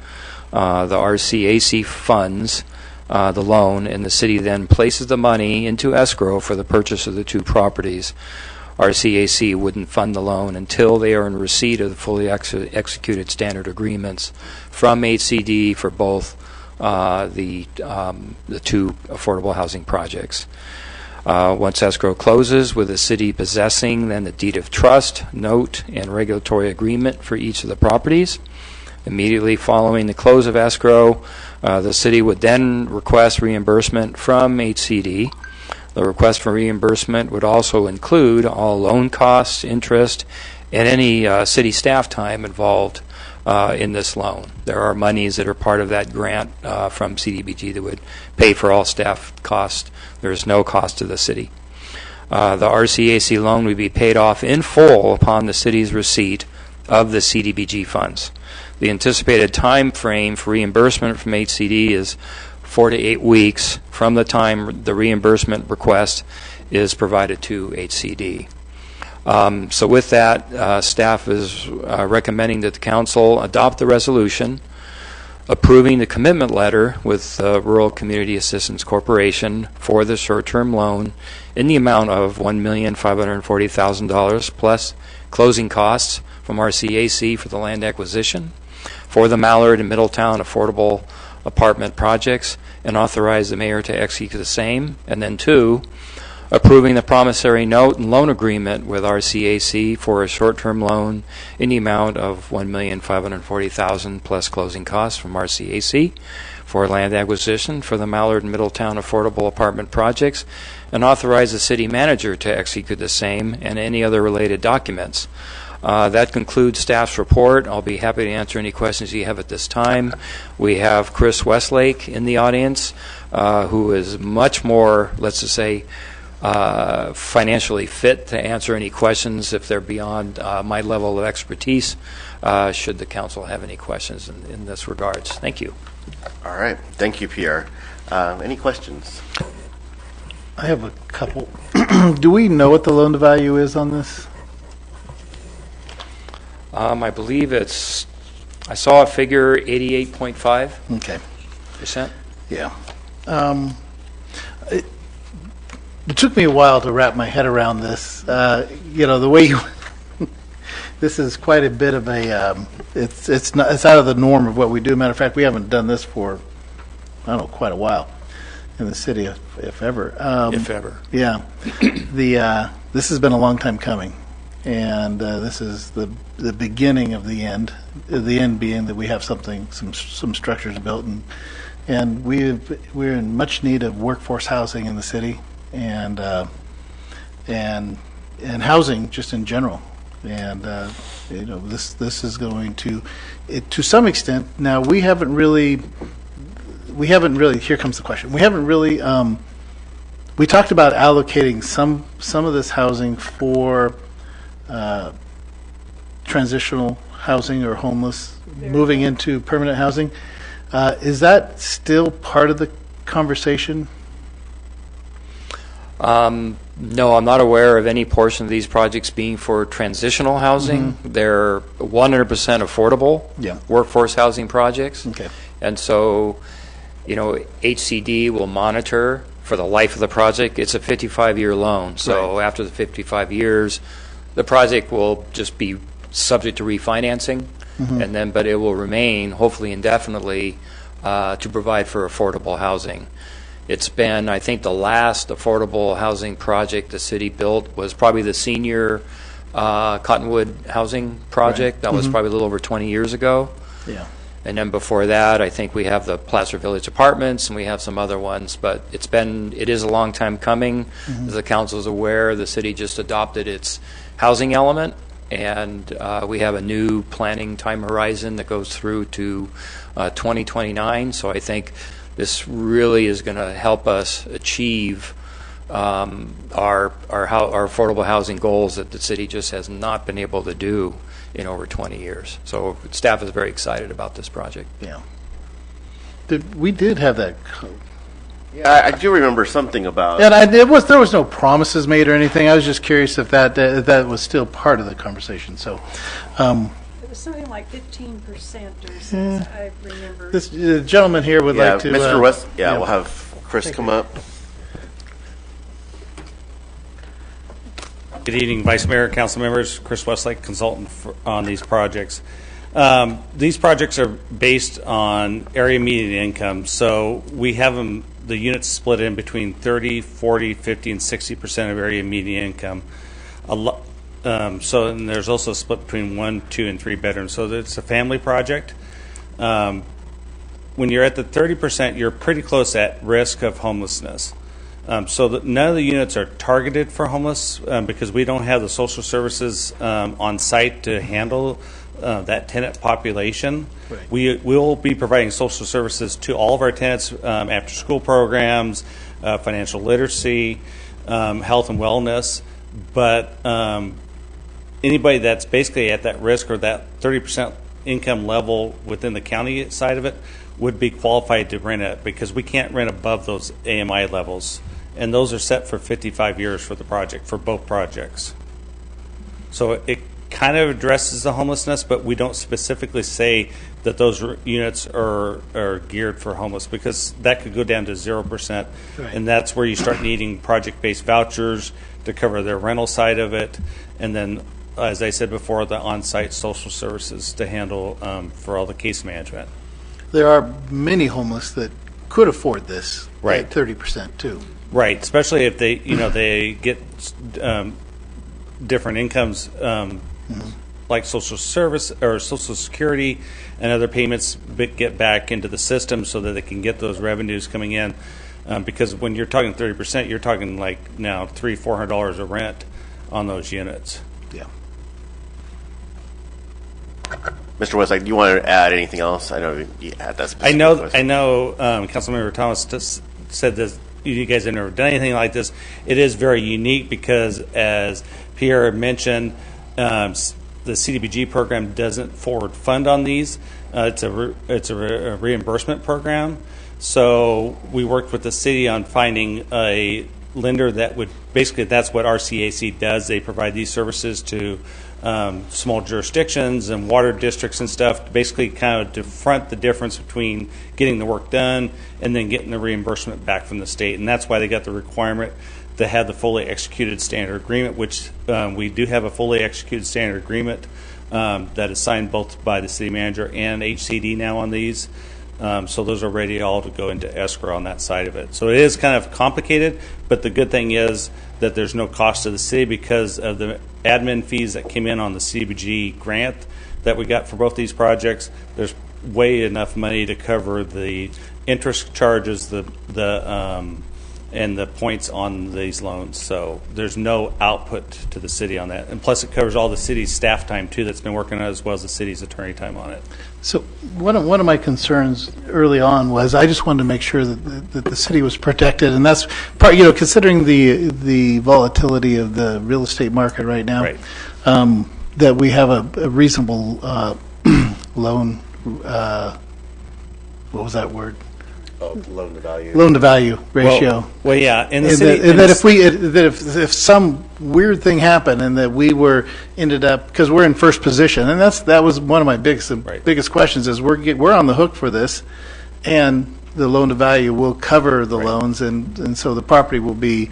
The RCAC funds the loan, and the city then places the money into escrow for the purchase of the 2 properties. RCAC wouldn't fund the loan until they are in receipt of the fully executed standard agreements from HCD for both the 2 affordable housing projects. Once escrow closes, with the city possessing then the deed of trust, note, and regulatory agreement for each of the properties. Immediately following the close of escrow, the city would then request reimbursement from HCD. The request for reimbursement would also include all loan costs, interest, and any city staff time involved in this loan. There are monies that are part of that grant from Cdbg that would pay for all staff costs. There is no cost to the city. The RCAC loan would be paid off in full upon the city's receipt of the CDBG funds. The anticipated time frame for reimbursement from HCD is 4 to 8 weeks from the time the reimbursement request is provided to HCD. So with that, staff is recommending that the council adopt the resolution approving the commitment letter with Rural Community Assistance Corporation for the short-term loan in the amount of $1,540,000 plus closing costs from Rcac for the land acquisition for the Mallard and Middletown affordable apartment projects, and authorize the mayor to execute the same. And then 2, approving the promissory note and loan agreement with Rcac for a short-term loan in the amount of $1,540,000 plus closing costs from Rcac for land acquisition for the Mallard and Middletown affordable apartment projects, and authorize the city manager to execute the same and any other related documents. That concludes staff's report. I'll be happy to answer any questions you have at this time. We have Chris Westlake in the audience, who is much more, let's just say, financially fit to answer any questions if they're beyond my level of expertise, should the council have any questions in this regards. Thank you. All right. Thank you, Pierre. Any questions? I have a couple. Do we know what the loan to value is on this? I believe I saw a figure 88.5%. Okay. Yeah. It took me a while to wrap my head around this. The way you, this is quite a bit of a, it's out of the norm of what we do. Matter of fact, we haven't done this for, I don't know, quite a while in the city, if ever. If ever. Yeah. This has been a long time coming. And this is the beginning of the end. The end being that we have some structures built, and we're in much need of workforce housing in the city, and housing just in general. And this is going to some extent. Now we haven't really. Here comes the question. We haven't really. We talked about allocating some of this housing for transitional housing or homeless moving into permanent housing. Is that still part of the conversation? No, I'm not aware of any portion of these projects being for transitional housing. Mm-hmm. They're 100% affordable workforce housing projects. Okay. And so, HCD will monitor for the life of the project. It's a 55-year loan. So after the 55 years, the project will just be subject to refinancing, but it will remain, hopefully indefinitely, to provide for affordable housing. It's been, I think, the last affordable housing project the city built was probably the senior Cottonwood housing project. That was probably a little over 20 years ago. Yeah. And then before that, I think we have the Placer Village Apartments, and we have some other ones. But it is a long time coming. As the council is aware, the city just adopted its housing element, and we have a new planning time horizon that goes through to 2029. So I think this really is going to help us achieve our affordable housing goals that the city just has not been able to do in over 20 years. So staff is very excited about this project. Yeah. We did have that. Yeah, I do remember something about. And there was no promises made or anything. I was just curious if that was still part of the conversation. So. It was something like 15% or something. I remember. This gentleman here would like to. Mr. West. We'll have Chris come up. Good evening, Vice Mayor, council members. Chris Westlake, consultant on these projects. These projects are based on area median income, so we have them, the units split in between 30, 40, 50, and 60% of area median income. And there's also a split between 1, 2, and 3 bedrooms, so it's a family project. When you're at the 30%, you're pretty close at risk of homelessness. So none of the units are targeted for homeless because we don't have the social services on site to handle that tenant population. Right. We will be providing social services to all of our tenants, after school programs, financial literacy, health and wellness, but anybody that's basically at that risk or that 30% income level within the county side of it would be qualified to rent it, because we can't rent above those AMI levels. And those are set for 55 years for the project, for both projects. So it kind of addresses the homelessness, but we don't specifically say that those units are geared for homeless, because that could go down to 0%. Right. And that's where you start needing project-based vouchers to cover their rental side of it. And then, as I said before, the on-site social services to handle for all the case management. There are many homeless that could afford this Right. at 30% too. Right, especially if they, they get different incomes, like social service or social security and other payments get back into the system so that they can get those revenues coming in. Because when you're talking 30%, you're talking like now $300-400 a rent on those units. Yeah. Mr. Westlake, do you want to add anything else? I know you had that specific I know. question. Councilmember Thomas just said that you guys have never done anything like this. It is very unique because, as Pierre mentioned, the Cdbg program doesn't forward fund on these. It's a reimbursement program. So we worked with the city on finding a lender that would basically, that's what Rcac does. They provide these services to small jurisdictions and water districts and stuff, basically kind of to front the difference between getting the work done and then getting the reimbursement back from the state. And that's why they got the requirement to have the fully executed standard agreement, which we do have a fully executed standard agreement that is signed both by the city manager and HCD now on these. So those are ready all to go into escrow on that side of it. So it is kind of complicated, but the good thing is that there's no cost to the city because of the admin fees that came in on the Cdbg grant that we got for both these projects. There's way enough money to cover the interest charges, and the points on these loans. So there's no output to the city on that. And plus it covers all the city's staff time too that's been working on it, as well as the city's attorney time on it. So one of my concerns early on was I just wanted to make sure that the city was protected, and that's part, considering the volatility of the real estate market right now, Right. That we have a reasonable loan. What was that word? Loan to value. Loan to value ratio. Well, yeah, in the And city, that if some weird thing happened and that we ended up, because we're in first position, and that was one of my biggest questions is we're on the hook for this, and the loan to value will cover the loans, and so the property will be,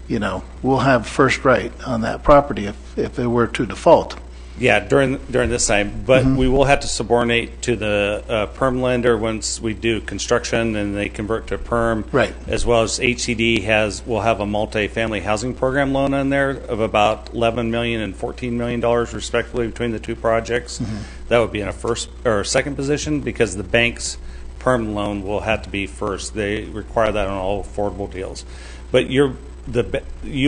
we'll have first right on that property if it were to default. yeah, during this time, but we will have to subordinate to the perm lender once we do construction and they convert to perm. Right. As well as HCD will have a multi-family housing program loan in there of about $11 million and $14 million respectively between the two projects. That would be in a first or second position because the bank's perm loan will have to be first. They require that on all affordable deals. But you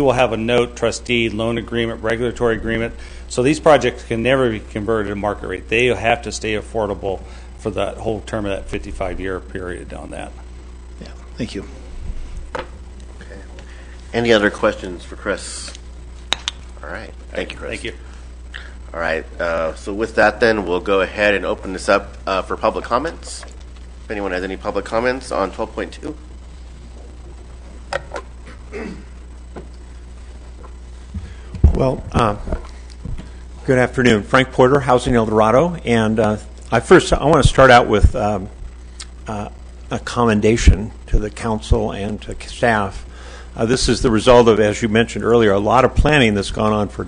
will have a note, trustee, loan agreement, regulatory agreement. So these projects can never be converted to market rate. They have to stay affordable for that whole term of that 55-year period on that. Yeah, thank you. Okay. Any other questions for Chris? All right. Thank you, Chris. Thank you. All right. So with that, then, we'll go ahead and open this up for public comments. If anyone has any public comments on 12.2. Well, good afternoon. Frank Porter, Housing El Dorado. And I want to start out with a commendation to the council and to staff. This is the result of, as you mentioned earlier, a lot of planning that's gone on for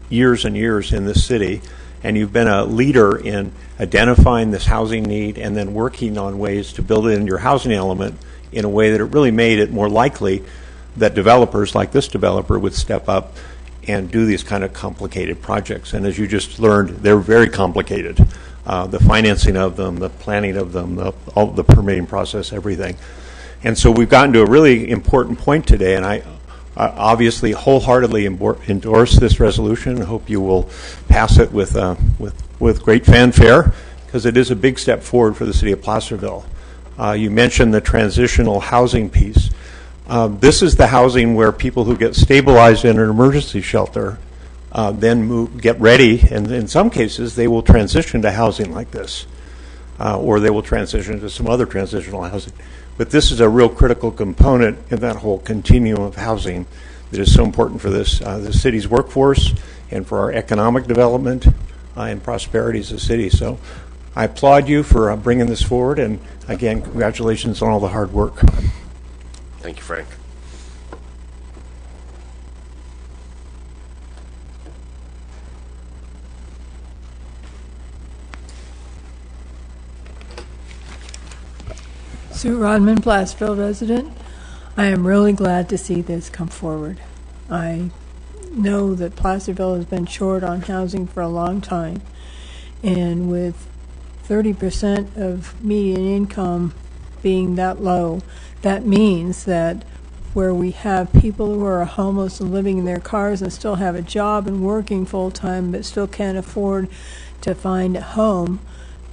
years and years in this city. And you've been a leader in identifying this housing need and then working on ways to build it in your housing element in a way that it really made it more likely that developers like this developer would step up and do these kind of complicated projects. And as you just learned, they're very complicated. The financing of them, the planning of them, all the permitting process, everything. And so we've gotten to a really important point today, and I obviously wholeheartedly endorse this resolution and hope you will pass it with great fanfare, because it is a big step forward for the city of Placerville. You mentioned the transitional housing piece. This is the housing where people who get stabilized in an emergency shelter then get ready, and in some cases they will transition to housing like this, or they will transition to some other transitional housing. But this is a real critical component in that whole continuum of housing that is so important for this the city's workforce and for our economic development and prosperity as a city. So I applaud you for bringing this forward, and again, congratulations on all the hard work. Thank you, Frank. Sue Rodman, Placerville resident. I am really glad to see this come forward. I know that Placerville has been short on housing for a long time, and with 30% of median income being that low, that means that where we have people who are homeless and living in their cars and still have a job and working full-time but still can't afford to find a home,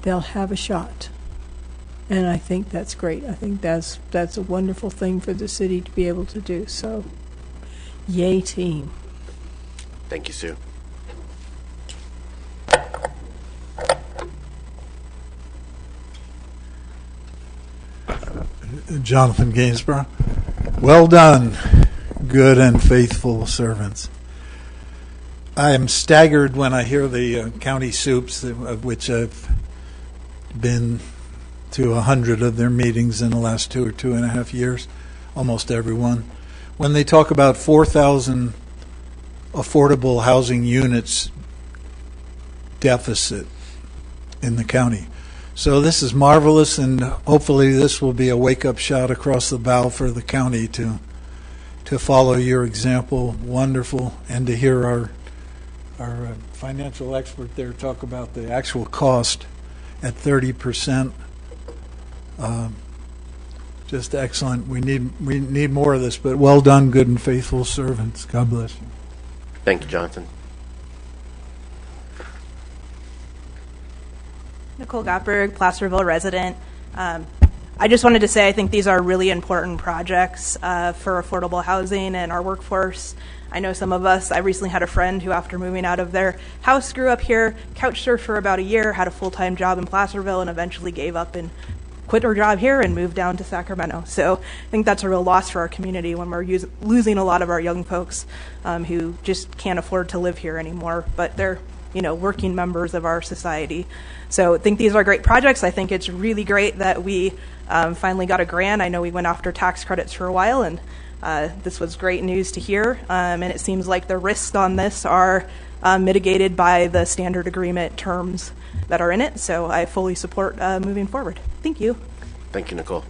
they'll have a shot. And I think that's great. I think that's a wonderful thing for the city to be able to do. So, yay team. Thank you, Sue. Jonathan Gainsborough. Well done, good and faithful servants. I am staggered when I hear the county soups, of which I've been to 100 of their meetings in the last 2 or 2.5 years, almost every one. When they talk about 4,000 affordable housing units deficit in the county. So this is marvelous, and hopefully this will be a wake-up shot across the bow for the county to follow your example. Wonderful, and to hear our financial expert there talk about the actual cost at 30%. Just excellent. We need more of this, but well done, good and faithful servants. God bless you. Thank you, Jonathan. Nicole Gottberg, Placerville resident. I just wanted to say I think these are really important projects for affordable housing and our workforce. I know some of us, I recently had a friend who, after moving out of their house, grew up here, couch surfed for about a year, had a full-time job in Placerville, and eventually gave up and quit her job here and moved down to Sacramento. So I think that's a real loss for our community when we're losing a lot of our young folks who just can't afford to live here anymore, but they're working members of our society. So I think these are great projects. I think it's really great that we finally got a grant. I know we went after tax credits for a while, and this was great news to hear. And it seems like the risks on this are mitigated by the standard agreement terms that are in it. So I fully support moving forward. Thank you. Thank you, Nicole.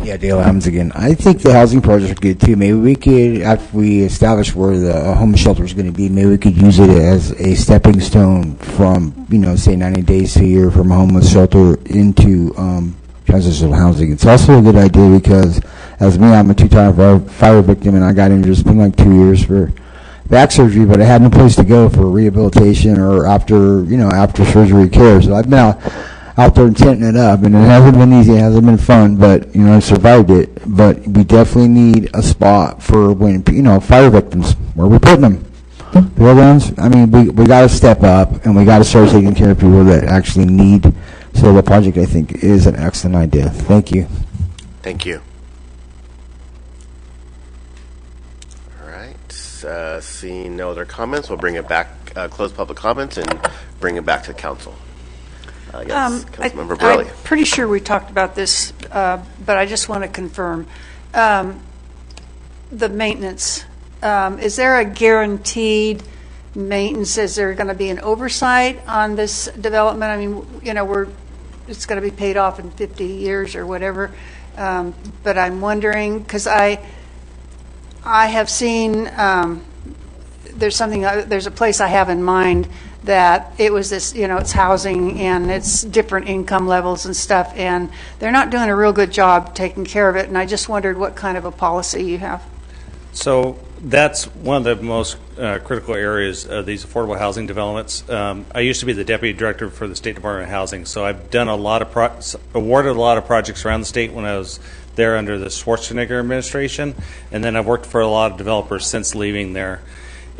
Yeah, Dale Adams again. I think the housing projects are good too. Maybe we could, after we establish where the homeless shelter is going to be, maybe we could use it as a stepping stone from, say 90 days to a year from a homeless shelter into transitional housing. It's also a good idea because, as me, I'm a two-time fire victim, and I got injured. It's been like 2 years for back surgery, but I had no place to go for rehabilitation or after surgery care. So I've been out there and tenting it up, and it hasn't been easy, it hasn't been fun, but I survived it. But we definitely need a spot for when fire victims. Where are we putting them? The other ones. I mean, we got to step up, and we got to start taking care of people that actually need. So the project, I think, is an excellent idea. Thank you. Thank you. All right. Seeing no other comments, we'll bring it back, close public comments, and bring it back to council. Yes, Councilmember Borelli. I'm pretty sure we talked about this, but I just want to confirm. The maintenance, is there a guaranteed maintenance? Is there going to be an oversight on this development? I mean, it's going to be paid off in 50 years or whatever, but I'm wondering, because I have seen, there's a place I have in mind that it was this, it's housing and it's different income levels and stuff, and they're not doing a real good job taking care of it, and I just wondered what kind of a policy you have. So that's one of the most critical areas of these affordable housing developments. I used to be the deputy director for the State Department of Housing, so I've done awarded a lot of projects around the state when I was there under the Schwarzenegger administration, and then I've worked for a lot of developers since leaving there.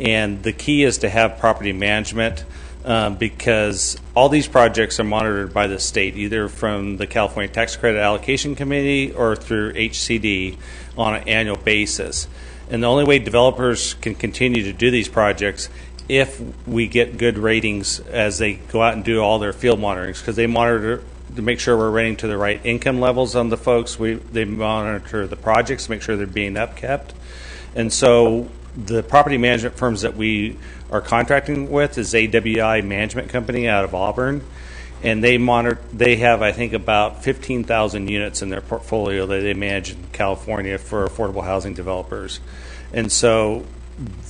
And the key is to have property management because all these projects are monitored by the state, either from the California Tax Credit Allocation Committee or through HCD on an annual basis. And the only way developers can continue to do these projects if we get good ratings as they go out and do all their field monitorings, because they monitor to make sure we're rating to the right income levels on the folks. They monitor the projects to make sure they're being upkept. And so the property management firms that we are contracting with is AWI Management Company out of Auburn. And they have, I think, about 15,000 units in their portfolio that they manage in California for affordable housing developers. And so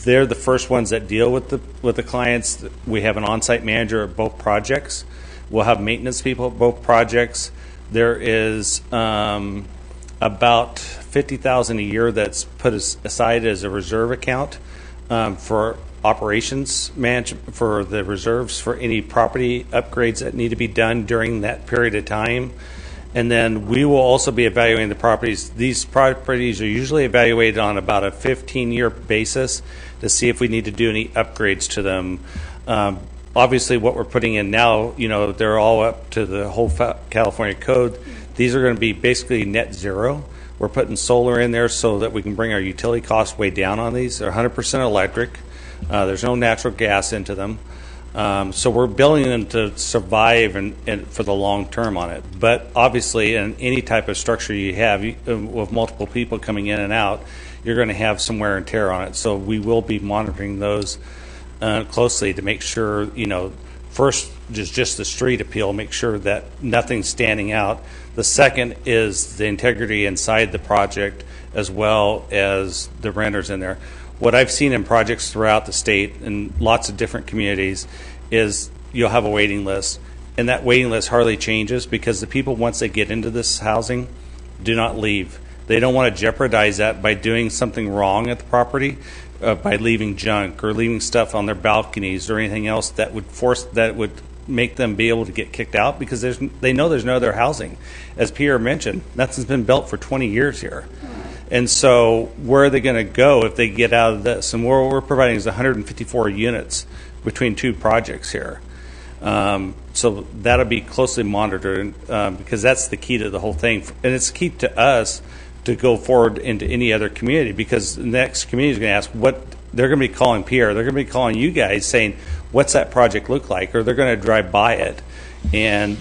they're the first ones that deal with the clients. We have an on-site manager at both projects. We'll have maintenance people at both projects. There is about $50,000 a year that's put aside as a reserve account for operations management, for the reserves for any property upgrades that need to be done during that period of time. And then we will also be evaluating the properties. These properties are usually evaluated on about a 15-year basis to see if we need to do any upgrades to them. Obviously, what we're putting in now, they're all up to the whole California code. These are going to be basically net zero. We're putting solar in there so that we can bring our utility costs way down on these. They're 100% electric. There's no natural gas into them. So we're building them to survive and for the long term on it. But obviously, in any type of structure you have, with multiple people coming in and out, you're going to have some wear and tear on it. So we will be monitoring those closely to make sure, first, just the street appeal, make sure that nothing's standing out. The second is the integrity inside the project as well as the renters in there. What I've seen in projects throughout the state and lots of different communities is you'll have a waiting list, and that waiting list hardly changes because the people, once they get into this housing, do not leave. They don't want to jeopardize that by doing something wrong at the property, by leaving junk or leaving stuff on their balconies or anything else that would make them be able to get kicked out because they know there's no other housing. As Pierre mentioned, nothing's been built for 20 years here. And so where are they going to go if they get out of this? And what we're providing is 154 units between two projects here. So that'll be closely monitored because that's the key to the whole thing. And it's key to us to go forward into any other community because the next community is going to ask what they're going to be calling Pierre. They're going to be calling you guys saying, what's that project look like? Or they're going to drive by it. And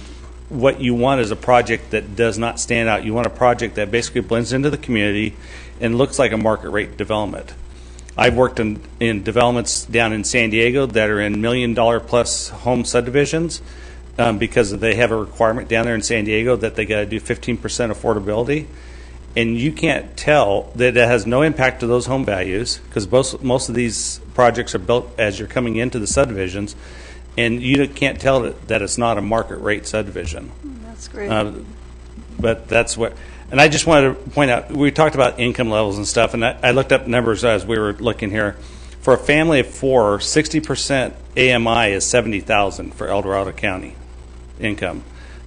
what you want is a project that does not stand out. You want a project that basically blends into the community and looks like a market rate development. I've worked in developments down in San Diego that are in $1 million plus home subdivisions because they have a requirement down there in San Diego that they got to do 15% affordability. And you can't tell that it has no impact to those home values because most of these projects are built as you're coming into the subdivisions. And you can't tell that it's not a market rate subdivision. That's great. But that's what, and I just wanted to point out, we talked about income levels and stuff, and I looked up numbers as we were looking here. For a family of four, 60% AMI is $70,000 for El Dorado County income,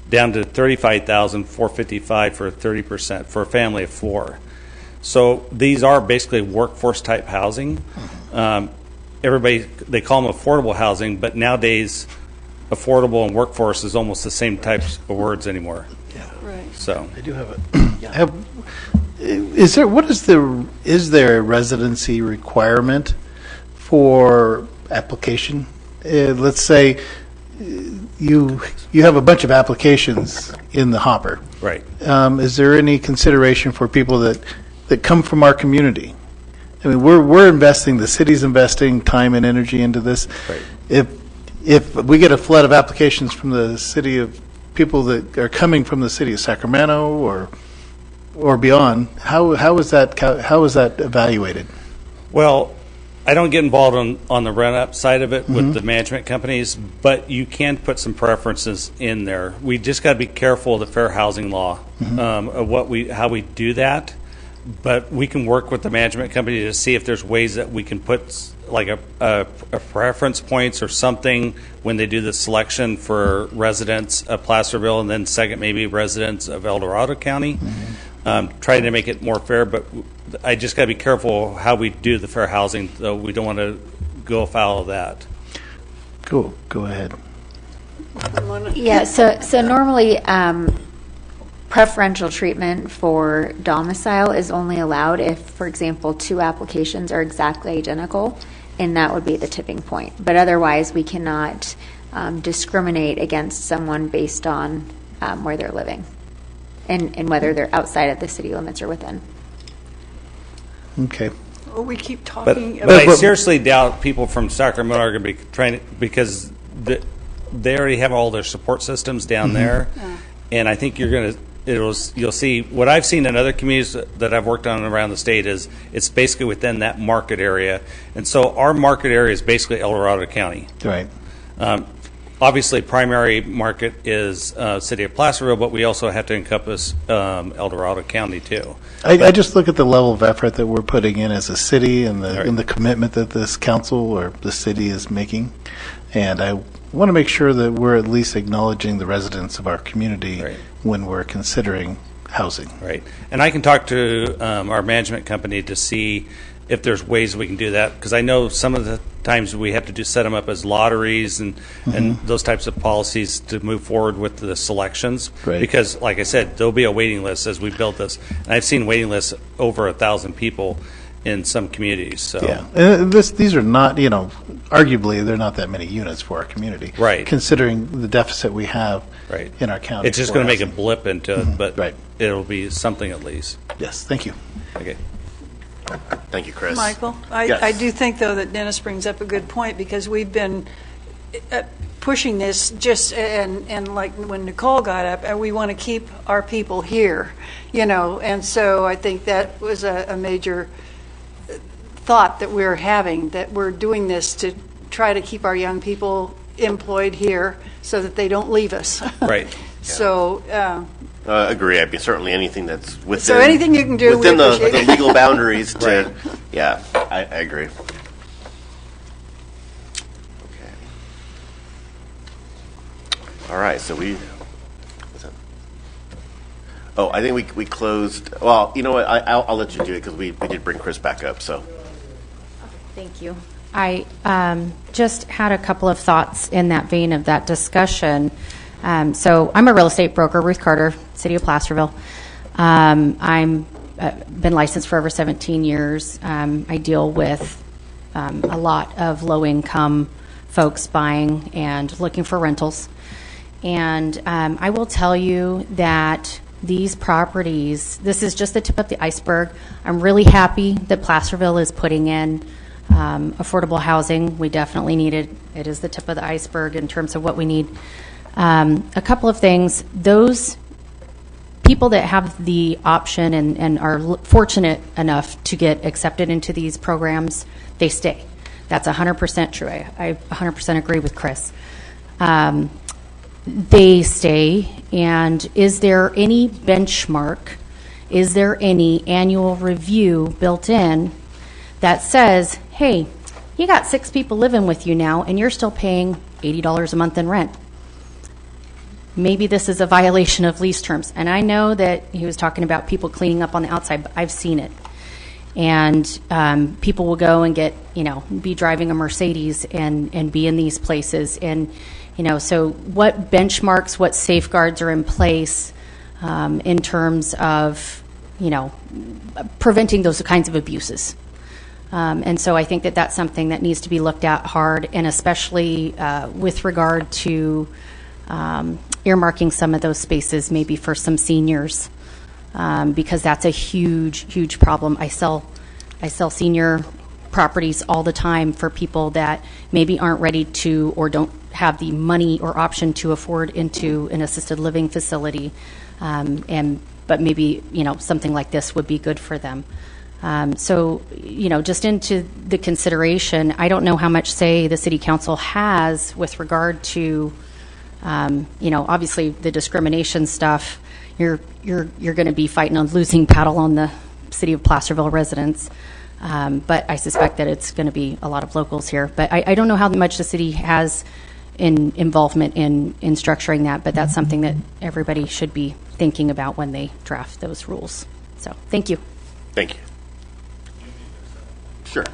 down to $35,455 for 30% for a family of four. So these are basically workforce type housing. Everybody, they call them affordable housing, but nowadays affordable and workforce is almost the same types of words anymore. Yeah. Right. So I do have is there a residency requirement for application? Let's say you have a bunch of applications in the hopper. Right. Is there any consideration for people that come from our community? I mean, we're investing, the city's investing time and energy into this. Right. If we get a flood of applications from the city of people that are coming from the city of Sacramento or beyond, how is that evaluated? Well, I don't get involved on the run-up side of it with the management companies, but you can put some preferences in there. We just got to be careful of the fair housing law of how we do that. but we can work with the management company to see if there's ways that we can put like a preference points or something when they do the selection for residents of Placerville, and then second maybe residents of El Dorado County. Trying to make it more fair, but I just got to be careful how we do the fair housing, though we don't want to go afoul of that. Cool. Go ahead. Yeah, so normally preferential treatment for domicile is only allowed if, for example, 2 applications are exactly identical, and that would be the tipping point. But otherwise, we cannot discriminate against someone based on where they're living and whether they're outside of the city limits or within. Okay. Well, we keep But, talking but I seriously doubt people from Sacramento are going to be trying to, because they already have all their support systems down there, and I think you're going to. You'll see what I've seen in other communities that I've worked on around the state is it's basically within that market area, and so our market area is basically El Dorado County. Right. Obviously, primary market is city of Placerville, but we also have to encompass El Dorado County too. I just look at the level of effort that we're putting in as a city and the commitment that this council or the city is making, and I want to make sure that we're at least acknowledging the residents of our community when we're considering housing. Right. And I can talk to our management company to see if there's ways we can do that, because I know some of the times we have to set them up as lotteries and those types of policies to move forward with the selections. Right. Because, like I said, there'll be a waiting list as we build this. And I've seen waiting lists over 1,000 people in some communities. So. Yeah, and these are not, arguably they're not that many units for our community. Right. Considering the deficit we have in our county. It's just going to make a blip into it, but Right. it'll be something at least. Yes, thank you. Okay. Thank you, Chris. Michael, Yes. I do think, though, that Dennis brings up a good point, because we've been pushing this just, and like when Nicole got up, we want to keep our people here, and so I think that was a major thought that we're having, that we're doing this to try to keep our young people employed here so that they don't leave us. Right. So, Agree. I mean, certainly anything that's within. So anything you can do, within we the appreciate. legal boundaries. To, yeah, I agree. Okay. All right. So we. What's that? Oh, I think we closed. Well, you know what? I'll let you do it because we did bring Chris back up. So. Thank you. I just had a couple of thoughts in that vein of that discussion. So I'm a real estate broker, Ruth Carter, City of Placerville. I'm been licensed for over 17 years. I deal with a lot of low-income folks buying and looking for rentals. And I will tell you that these properties, this is just the tip of the iceberg. I'm really happy that Placerville is putting in affordable housing. We definitely need it. It is the tip of the iceberg in terms of what we need. A couple of things. Those people that have the option and are fortunate enough to get accepted into these programs, they stay. That's 100% true. I 100% agree with Chris. They stay. And is there any benchmark? Is there any annual review built in that says, hey, you got 6 people living with you now and you're still paying $80 a month in rent? Maybe this is a violation of lease terms. And I know that he was talking about people cleaning up on the outside, but I've seen it. And people will go and get, be driving a Mercedes and be in these places. And, so what benchmarks, what safeguards are in place in terms of, preventing those kinds of abuses? And so I think that that's something that needs to be looked at hard, and especially with regard to earmarking some of those spaces maybe for some seniors, because that's a huge problem. I sell senior properties all the time for people that maybe aren't ready to or don't have the money or option to afford into an assisted living facility, but maybe something like this would be good for them. So, just into the consideration, I don't know how much say the city council has with regard to, obviously the discrimination stuff. You're going to be fighting on losing battle on the City of Placerville residents. But I suspect that it's going to be a lot of locals here. But I don't know how much the city has in involvement in structuring that, but that's something that everybody should be thinking about when they draft those rules. So, thank you. Thank you. Sure.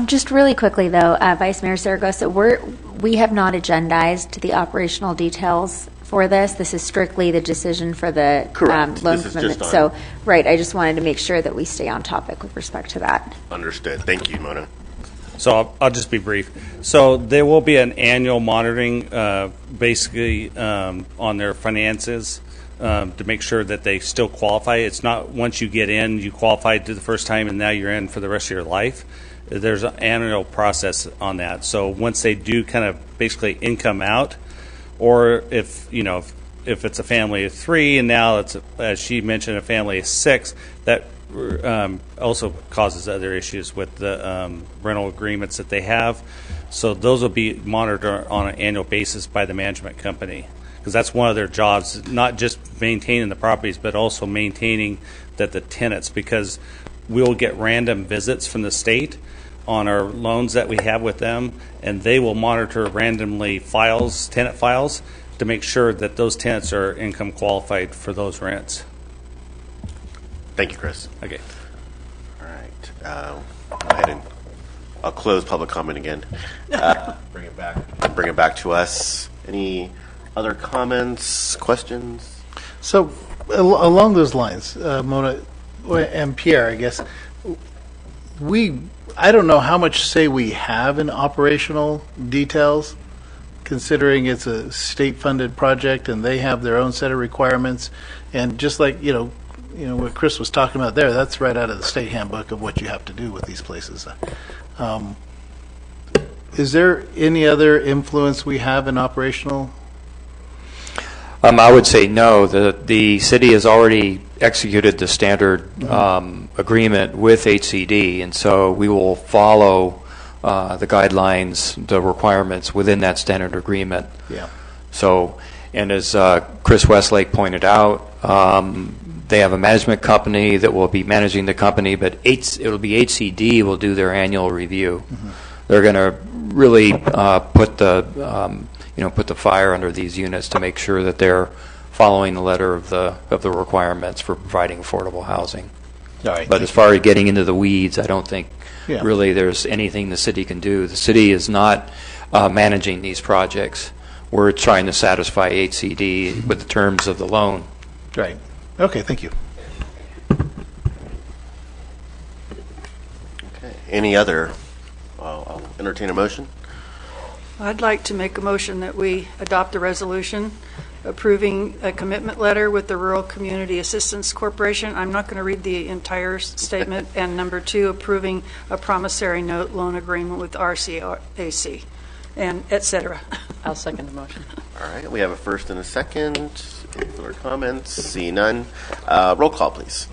Just really quickly, though, Vice Mayor Zaragoza, we have not agendized the operational details for this. This is strictly the decision for the loan commitment. So, right, I just wanted to make sure that we stay on topic with respect to that. Understood. Thank you, Mona. So I'll just be brief. So there will be an annual monitoring, basically on their finances to make sure that they still qualify. It's not once you get in, you qualified to the first time, and now you're in for the rest of your life. There's an annual process on that. So once they do kind of basically income out, or if it's a family of 3 and now it's, as she mentioned, a family of 6, that also causes other issues with the rental agreements that they have. So those will be monitored on an annual basis by the management company, because that's one of their jobs, not just maintaining the properties, but also maintaining that the tenants, because we'll get random visits from the state on our loans that we have with them, and they will monitor randomly tenant files, to make sure that those tenants are income qualified for those rents. Thank you, Chris. Okay. All right. Go ahead and I'll close public comment again. Bring it back to us. Any other comments, questions? So, along those lines, Mona and Pierre, I guess, I don't know how much say we have in operational details, considering it's a state-funded project and they have their own set of requirements. And just like, what Chris was talking about there, that's right out of the state handbook of what you have to do with these places. Is there any other influence we have in operational? I would say no. The city has already executed the standard agreement with HCD, and so we will follow the guidelines, the requirements within that standard agreement. Yeah. So, and as Chris Westlake pointed out, they have a management company that will be managing the company, but it'll be HCD will do their annual review. Mm-hmm. They're going to really put the fire under these units to make sure that they're following the letter of the requirements for providing affordable housing. All right. But as far as getting into the weeds, I don't think Yeah. really there's anything the city can do. The city is not managing these projects. We're trying to satisfy HCD with the terms of the loan. Right. Okay, thank you. Okay. Any other? I'll entertain a motion. I'd like to make a motion that we adopt a resolution approving a commitment letter with the Rural Community Assistance Corporation. I'm not going to read the entire statement. And number 2, approving a promissory note loan agreement with RCAC, and et cetera. I'll second the motion. All right. We have a first and a second. Any further comments? See none. Roll call, please.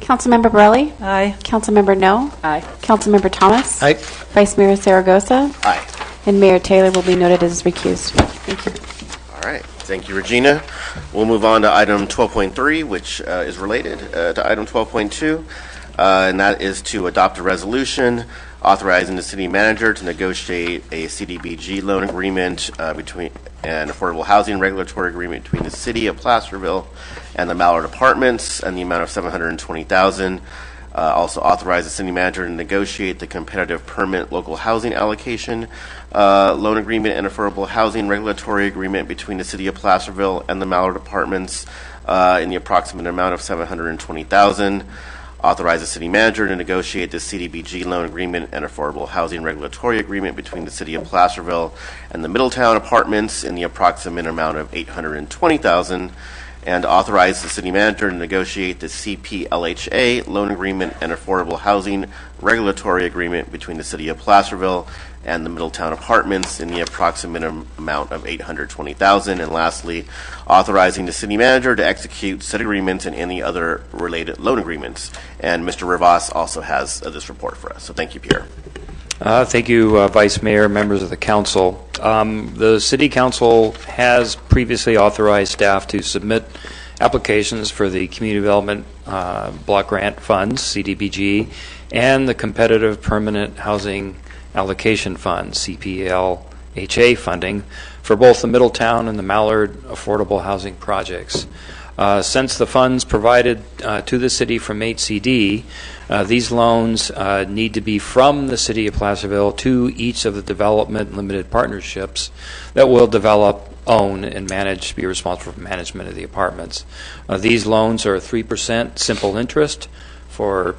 Councilmember Borelli? Aye. Councilmember No? Aye. Councilmember Thomas? Aye. Vice Mayor Zaragoza? Aye. And Mayor Taylor will be noted as recused. Thank you. All right. Thank you, Regina. We'll move on to item 12.3, which is related to item 12.2, and that is to adopt a resolution authorizing the city manager to negotiate a Cdbg loan agreement between an affordable housing regulatory agreement between the city of Placerville and the Mallard Apartments, and the amount of $720,000. Also authorize the city manager to negotiate the competitive permanent local housing allocation loan agreement and affordable housing regulatory agreement between the city of Placerville and the Mallard Apartments in the approximate amount of $720,000. Authorize the city manager to negotiate the Cdbg loan agreement and affordable housing regulatory agreement between the city of Placerville and the Middletown Apartments in the approximate amount of $820,000. And authorize the city manager to negotiate the CPLHA loan agreement and affordable housing regulatory agreement between the city of Placerville and the Middletown Apartments in the approximate amount of $820,000. And lastly, authorizing the city manager to execute said agreements and any other related loan agreements. And Mr. Rivas also has this report for us. So thank you, Pierre. Thank you, Vice Mayor, members of the council. The City Council has previously authorized staff to submit applications for the Community Development Block Grant Funds, Cdbg, and the Competitive Permanent Housing Allocation Fund, CPLHA funding, for both the Middletown and the Mallard affordable housing projects. Since the funds provided to the city from HCD, these loans need to be from the city of Placerville to each of the development limited partnerships that will develop, own, and manage, be responsible for management of the apartments. These loans are 3% simple interest for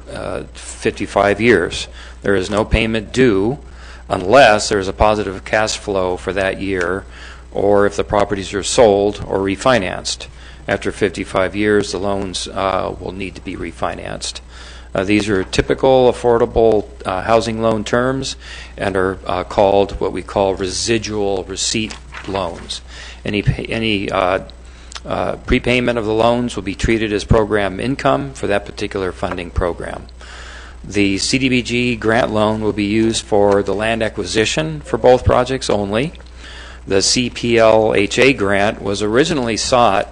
55 years. There is no payment due unless there is a positive cash flow for that year, or if the properties are sold or refinanced. After 55 years, the loans will need to be refinanced. These are typical affordable housing loan terms and are called what we call residual receipt loans. Any prepayment of the loans will be treated as program income for that particular funding program. The CDBG grant loan will be used for the land acquisition for both projects only. The CPLHA grant was originally sought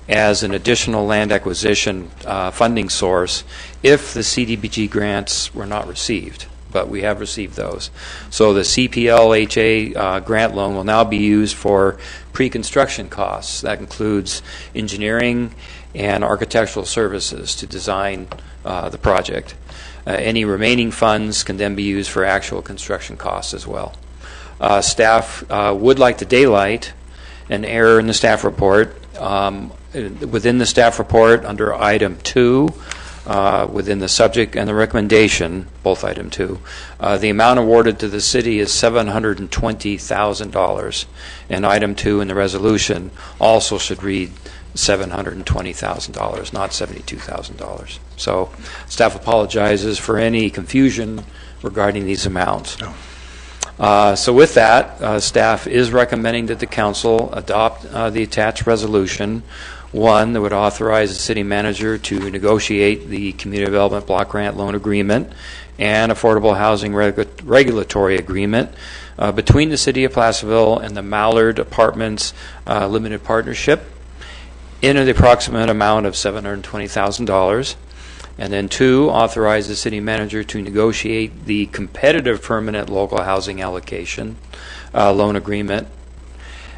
as an additional land acquisition funding source if the CDBG grants were not received, but we have received those. So the CPLHA grant loan will now be used for pre-construction costs. That includes engineering and architectural services to design the project. Any remaining funds can then be used for actual construction costs as well. Staff would like to daylight an error in the staff report. Within the staff report, under item 2, within the subject and the recommendation, both item 2, the amount awarded to the city is $720,000, and item 2 in the resolution also should read $720,000, not $72,000. So staff apologizes for any confusion regarding these amounts. So with that, staff is recommending that the council adopt the attached resolution. One, that would authorize the city manager to negotiate the Community Development Block Grant Loan Agreement and Affordable Housing Regulatory Agreement between the city of Placerville and the Mallard Apartments Limited Partnership in the approximate amount of $720,000. And then 2, authorize the city manager to negotiate the Competitive Permanent Local Housing Allocation Loan Agreement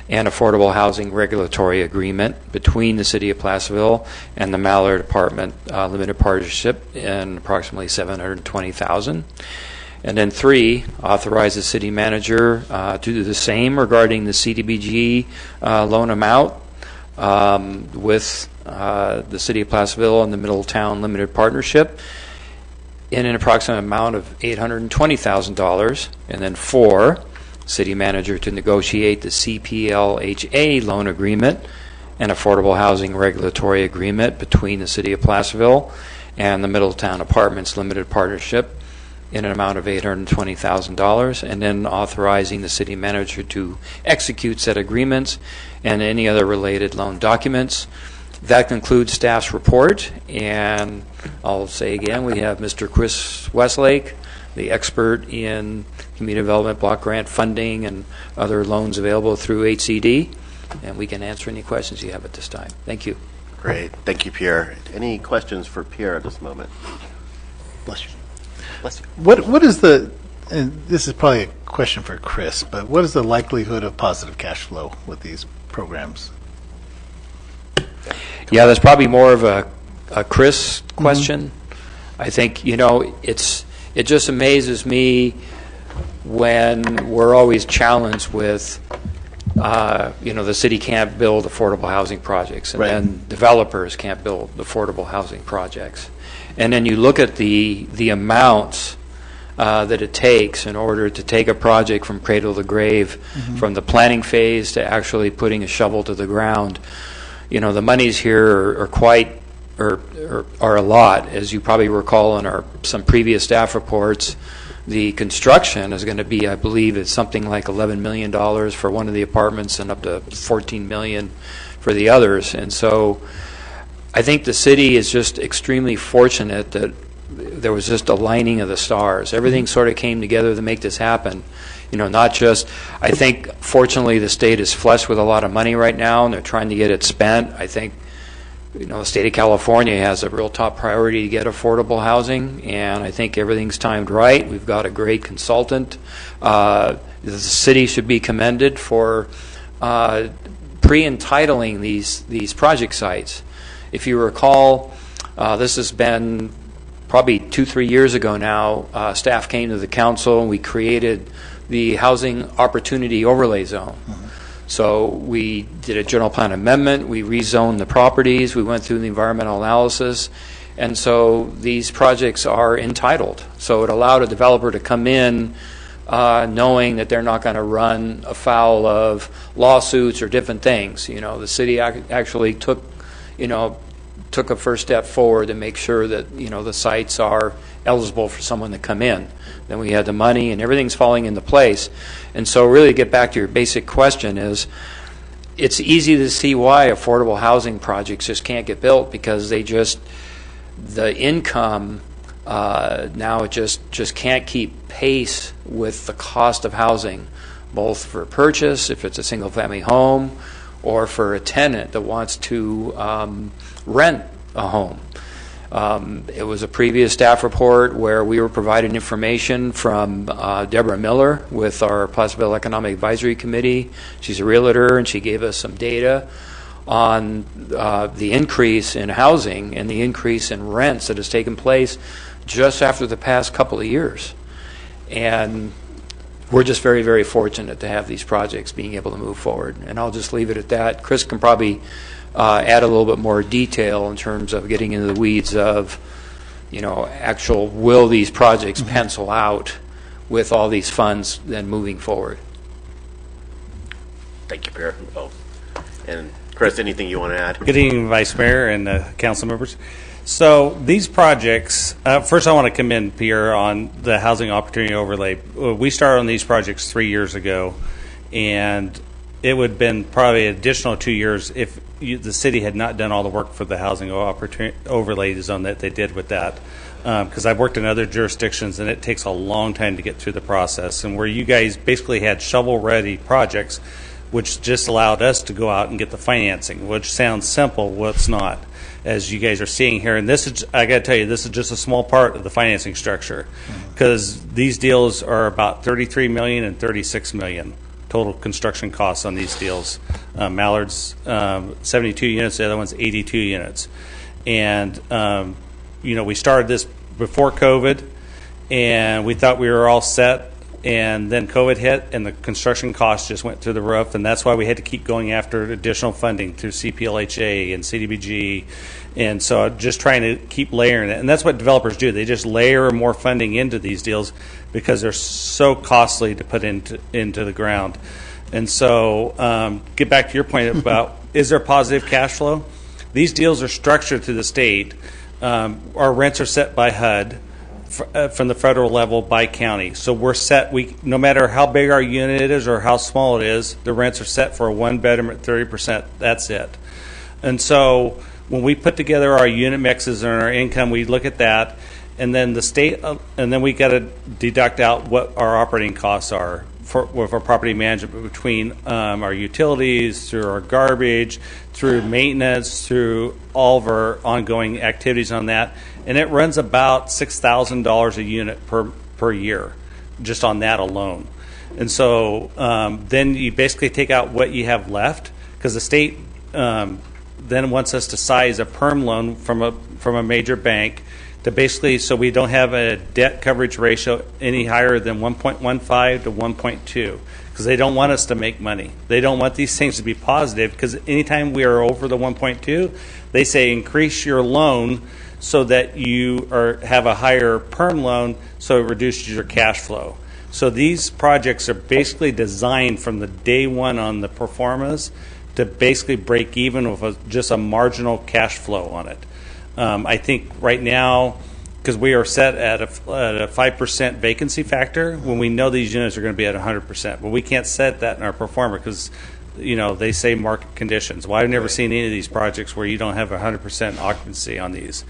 and Affordable Housing Regulatory Agreement between the city of Placerville and the Mallard Apartment Limited Partnership in approximately $720,000. And then 3, authorize the city manager to do the same regarding the CDBG loan amount with the city of Placerville and the Middletown Limited Partnership in an approximate amount of $820,000. And then 4, city manager to negotiate the CPLHA loan agreement and Affordable Housing Regulatory Agreement between the city of Placerville and the Middletown Apartments Limited Partnership in an amount of $820,000, and then authorizing the city manager to execute said agreements and any other related loan documents. That concludes staff's report, and I'll say again, we have Mr. Chris Westlake, the expert in community development block grant funding and other loans available through HCD, and we can answer any questions you have at this time. Thank you. Great. Thank you, Pierre. Any questions for Pierre at this moment? Bless you. Bless you. What is the, and this is probably a question for Chris, but what is the likelihood of positive cash flow with these programs? Yeah, that's probably more of a Chris question. I think, it just amazes me when we're always challenged with, the city can't build affordable housing projects, and then developers can't build affordable housing projects. And then you look at the amounts that it takes in order to take a project from cradle to grave, from the planning phase to actually putting a shovel to the ground. The monies here are a lot. As you probably recall in some previous staff reports, the construction is going to be, I believe, it's something like $11 million for one of the apartments and up to $14 million for the others. And so I think the city is just extremely fortunate that there was just a lining of the stars. Everything sort of came together to make this happen. Not just, I think, fortunately, the state is flush with a lot of money right now, and they're trying to get it spent. I think the state of California has a real top priority to get affordable housing, and I think everything's timed right. We've got a great consultant. The city should be commended for pre-entitling these project sites. If you recall, this has been probably 2-3 years ago now. Staff came to the council and we created the Housing Opportunity Overlay Zone. So we did a general plan amendment, we rezoned the properties, we went through the environmental analysis, and so these projects are entitled. So it allowed a developer to come in knowing that they're not going to run afoul of lawsuits or different things. The city actually took a first step forward to make sure that the sites are eligible for someone to come in. Then we had the money and everything's falling into place. And so really to get back to your basic question is, it's easy to see why affordable housing projects just can't get built, because the income now it just can't keep pace with the cost of housing, both for purchase, if it's a single family home, or for a tenant that wants to rent a home. It was a previous staff report where we were providing information from Deborah Miller with our Placerville Economic Advisory Committee. She's a realtor, and she gave us some data on the increase in housing and the increase in rents that has taken place just after the past couple of years. And we're just very, very fortunate to have these projects being able to move forward. And I'll just leave it at that. Chris can probably add a little bit more detail in terms of getting into the weeds of, actual will these projects pencil out with all these funds then moving forward. Thank you, Pierre. And Chris, anything you want to add? Good evening, Vice Mayor and council members. So these projects, first I want to commend Pierre on the housing opportunity overlay. We started on these projects 3 years ago, and it would have been probably an additional 2 years if the city had not done all the work for the housing opportunity overlay zone that they did with that. Because I've worked in other jurisdictions, and it takes a long time to get through the process. And where you guys basically had shovel-ready projects, which just allowed us to go out and get the financing, which sounds simple, well, it's not, as you guys are seeing here. And this is, I got to tell you, this is just a small part of the financing structure, because these deals are about $33 million and $36 million total construction costs on these deals. Mallard's 72 units, the other one's 82 units. And, we started this before COVID, and we thought we were all set. And then COVID hit, and the construction costs just went through the roof, and that's why we had to keep going after additional funding through CPLHA and Cdbg. And so just trying to keep layering it. And that's what developers do. They just layer more funding into these deals because they're so costly to put into the ground. And so get back to your point about, is there positive cash flow? These deals are structured through the state. Our rents are set by HUD. From the federal level by county. So we're set, no matter how big our unit is or how small it is, the rents are set for a one bedroom at 30%. That's it. And so when we put together our unit mixes and our income, we look at that, and then the state, and then we got to deduct out what our operating costs are with our property management, between our utilities, through our garbage, through maintenance, through all of our ongoing activities on that. And it runs about $6,000 a unit per year, just on that alone. And so then you basically take out what you have left, because the state then wants us to size a perm loan from a major bank to basically, so we don't have a debt coverage ratio any higher than 1.15 to 1.2, because they don't want us to make money. They don't want these things to be positive, because anytime we are over the 1.2, they say increase your loan so that you have a higher perm loan, so it reduces your cash flow. So these projects are basically designed from the day one on the pro formas to basically break even with just a marginal cash flow on it. I think right now, because we are set at a 5% vacancy factor, when we know these units are going to be at 100%, but we can't set that in our pro forma because they say market conditions. Well, I've never seen any of these projects where you don't have 100% occupancy on these.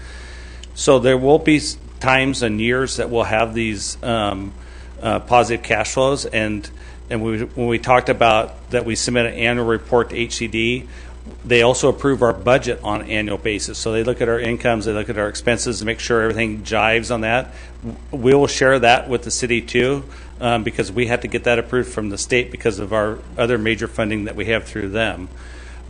So there will be times and years that we'll have these positive cash flows. And when we talked about that we submit an annual report to HCD, They also approve our budget on an annual basis. So they look at our incomes, they look at our expenses to make sure everything jives on that. We will share that with the city too, because we have to get that approved from the state because of our other major funding that we have through them.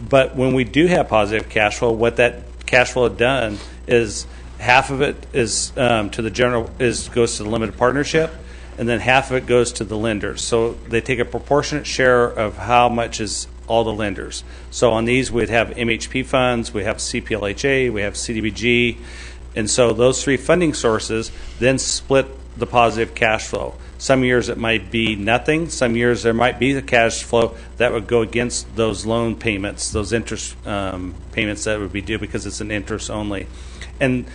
But when we do have positive cash flow, what that cash flow done is half of it is to the general goes to the limited partnership, and then half of it goes to the lenders. So they take a proportionate share of how much is all the lenders. So on these, we'd have MHP funds, we have CPLHA, we have CDBG, and so those three funding sources then split the positive cash flow. Some years it might be nothing. Some years there might be the cash flow that would go against those loan payments, those interest payments that would be due because it's an interest only. And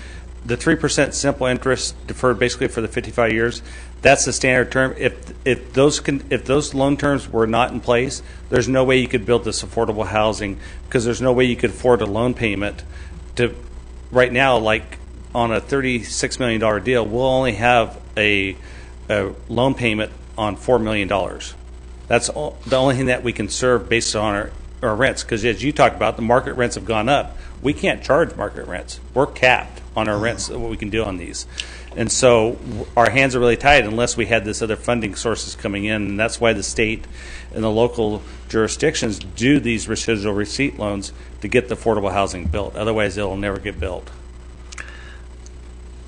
the 3% simple interest deferred basically for the 55 years, that's the standard term. If those loan terms were not in place, there's no way you could build this affordable housing because there's no way you could afford a loan payment to right now, like on a $36 million deal, we'll only have a loan payment on $4 million. That's the only thing that we can serve based on our rents, because as you talked about, the market rents have gone up. We can't charge market rents. We're capped on our rents, what we can do on these. And so our hands are really tied unless we had this other funding sources coming in, and that's why the state and the local jurisdictions do these residual receipt loans to get the affordable housing built. Otherwise, it will never get built.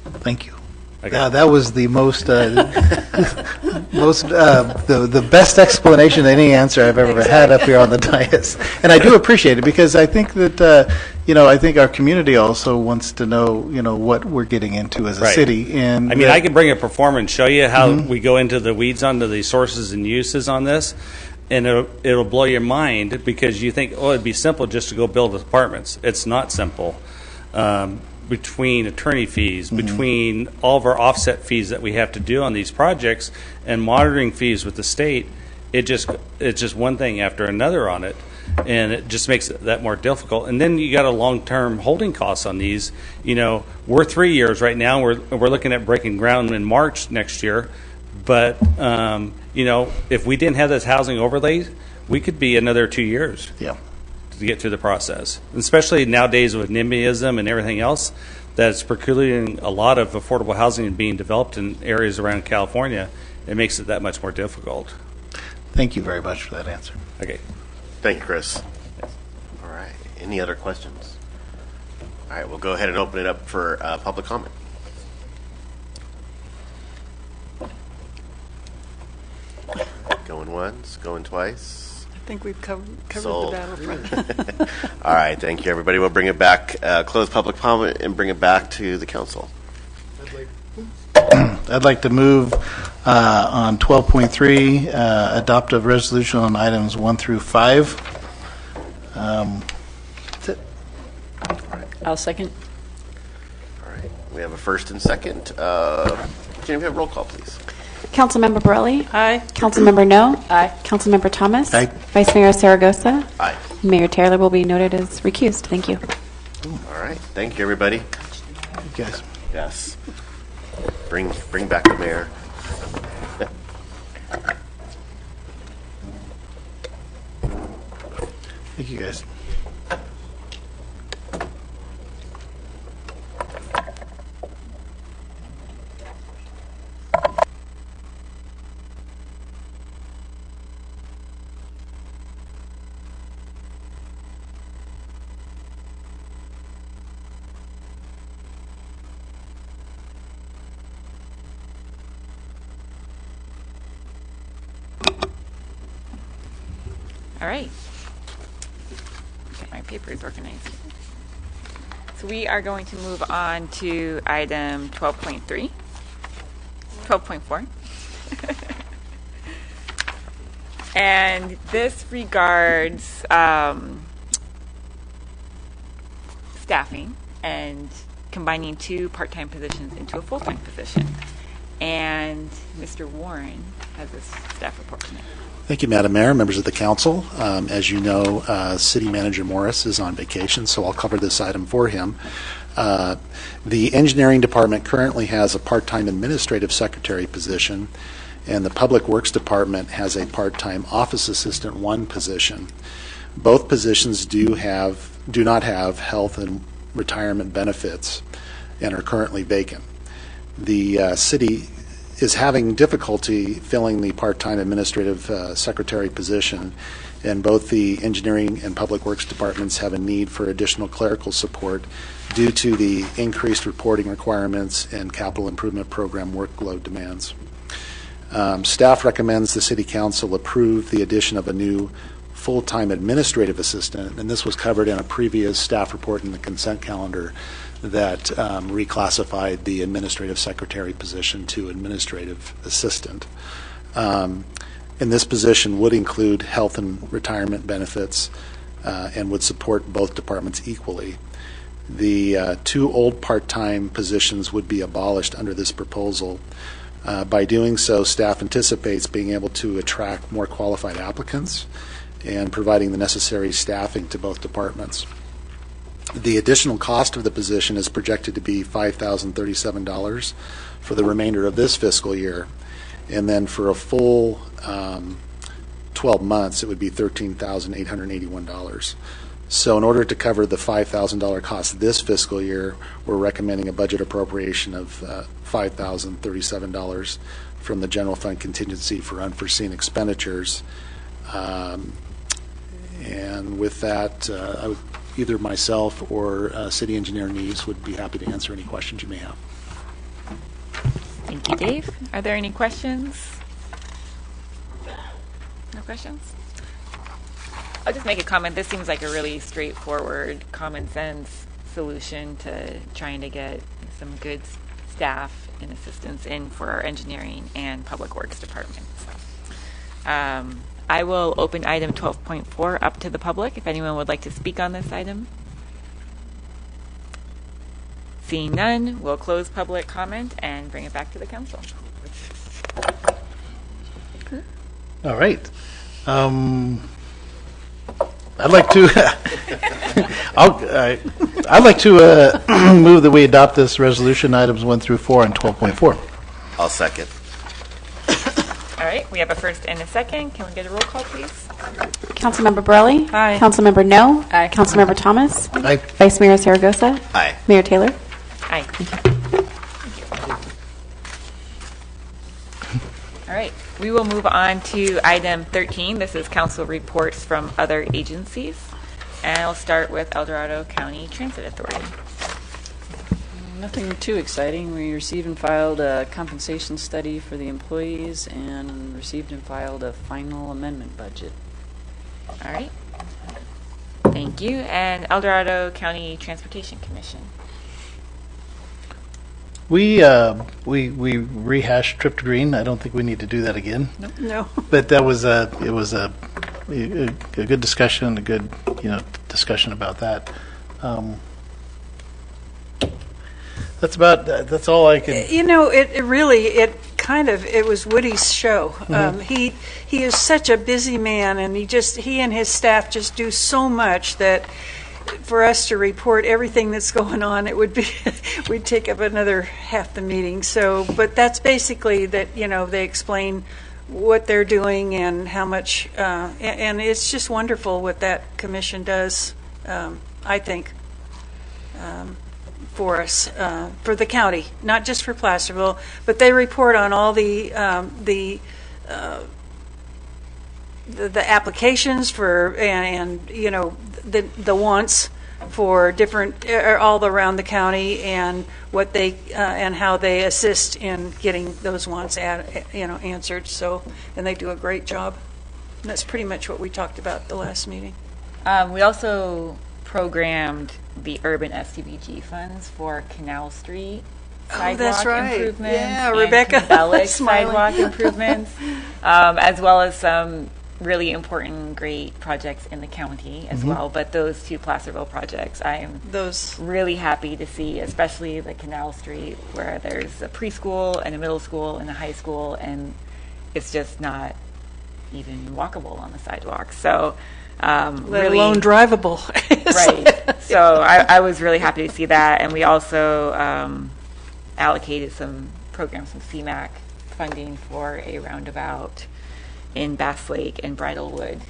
Thank you. Okay. That was the most, the best explanation to any answer I've ever had up here on the dais, and I do appreciate it because I think that I think our community also wants to know what we're getting into as a Right. city. And I mean, I can bring a performer and show you how we go into the weeds onto the sources and uses on this, and it'll blow your mind because you think, oh, it'd be simple just to go build apartments. It's not simple. Between attorney fees, between all of our offset fees that we have to do on these projects, and monitoring fees with the state, it's just one thing after another on it, and it just makes it that more difficult. And then you got a long-term holding costs on these. We're 3 years right now. We're looking at breaking ground in March next year, but if we didn't have this housing overlay, we could be another 2 years. Yeah. To get through the process, especially nowadays with NIMBYism and everything else that's precluding a lot of affordable housing being developed in areas around California. It makes it that much more difficult. Thank you very much for that answer. Okay. Thank you, Chris. All right. Any other questions? All right, we'll go ahead and open it up for public comment. Going once, going twice. I think we've covered Sold. the battlefront. All right, thank you, everybody. We'll bring it back, close public comment, and bring it back to the council. I'd like to move on 12.3, adopt a resolution on items 1 through 5. That's it. I'll second. All right, we have a first and second. Can we have roll call, please? Councilmember Borelli? Aye. Councilmember No? Aye. Councilmember Thomas? Aye. Vice Mayor Saragosa? Aye. Mayor Taylor will be noted as recused. Thank you. All right, thank you, everybody. You guys. Yes. Bring back the mayor. Thank you, guys. All right. Get my papers organized. So we are going to move on to item 12.3, 12.4. And this regards staffing and combining 2 part-time positions into a full-time position. And Mr. Warren has this staff report tonight. Thank you, Madam Mayor, members of the council. As you know, City Manager Morris is on vacation, so I'll cover this item for him. The engineering department currently has a part-time administrative secretary position, and the Public Works Department has a part-time office assistant 1 position. Both positions do not have health and retirement benefits and are currently vacant. The city is having difficulty filling the part-time administrative secretary position, and both the engineering and public works departments have a need for additional clerical support due to the increased reporting requirements and capital improvement program workload demands. Staff recommends the City Council approve the addition of a new full-time administrative assistant, and this was covered in a previous staff report in the consent calendar that reclassified the administrative secretary position to administrative assistant. And this position would include health and retirement benefits and would support both departments equally. The two old part-time positions would be abolished under this proposal. By doing so, staff anticipates being able to attract more qualified applicants and providing the necessary staffing to both departments. The additional cost of the position is projected to be $5,037 for the remainder of this fiscal year, and then for a full 12 months, it would be $13,881. So in order to cover the $5,000 cost this fiscal year, we're recommending a budget appropriation of $5,037 from the general fund contingency for unforeseen expenditures. And with that, either myself or City Engineer Neves would be happy to answer any questions you may have. Thank you, Dave. Are there any questions? No questions? I'll just make a comment. This seems like a really straightforward, common sense solution to trying to get some good staff and assistance in for our engineering and public works department. So, I will open item 12.4 up to the public if anyone would like to speak on this item. Seeing none, we'll close public comment and bring it back to the council. All right. I'd like to I'd like to move that we adopt this resolution items 1 through 4 on 12.4. I'll second. All right, we have a first and a second. Can we get a roll call, please? Councilmember Borelli? Aye. Councilmember No? Aye. Councilmember Thomas? Aye. Vice Mayor Zaragoza? Aye. Mayor Taylor? Aye. All right, we will move on to item 13. This is council reports from other agencies. And I'll start with El Dorado County Transit Authority. Nothing too exciting. We received and filed a compensation study for the employees and received and filed a final amendment budget. All right. Thank you. And El Dorado County Transportation Commission. We rehashed Trip to Green. I don't think we need to do that again. No. But that was a good discussion, a good discussion about that. That's all I can. It was Woody's show. He is such a busy man, and he and his staff just do so much that for us to report everything that's going on, it would be we'd take up another half the meeting. So, but that's basically that. They explain what they're doing and how much, and it's just wonderful what that commission does. I think. For us, for the county, not just for Placerville, but they report on all the applications for and the wants for different all around the county and what they and how they assist in getting those wants answered. So, and they do a great job. And that's pretty much what we talked about the last meeting. We also programmed the urban Cdbg funds for Canal Street sidewalk improvements, yeah, Rebecca Cabela's sidewalk improvements, as well as some really important, great projects in the county as well. But those two Placerville projects, I am really happy to see, especially the Canal Street, where there's a preschool and a middle school and a high school, and it's just not even walkable on the sidewalk. So. Let alone drivable. Right. So I was really happy to see that. And we also allocated some programs from CMAQ funding for a roundabout in Bass Lake and Bridlewood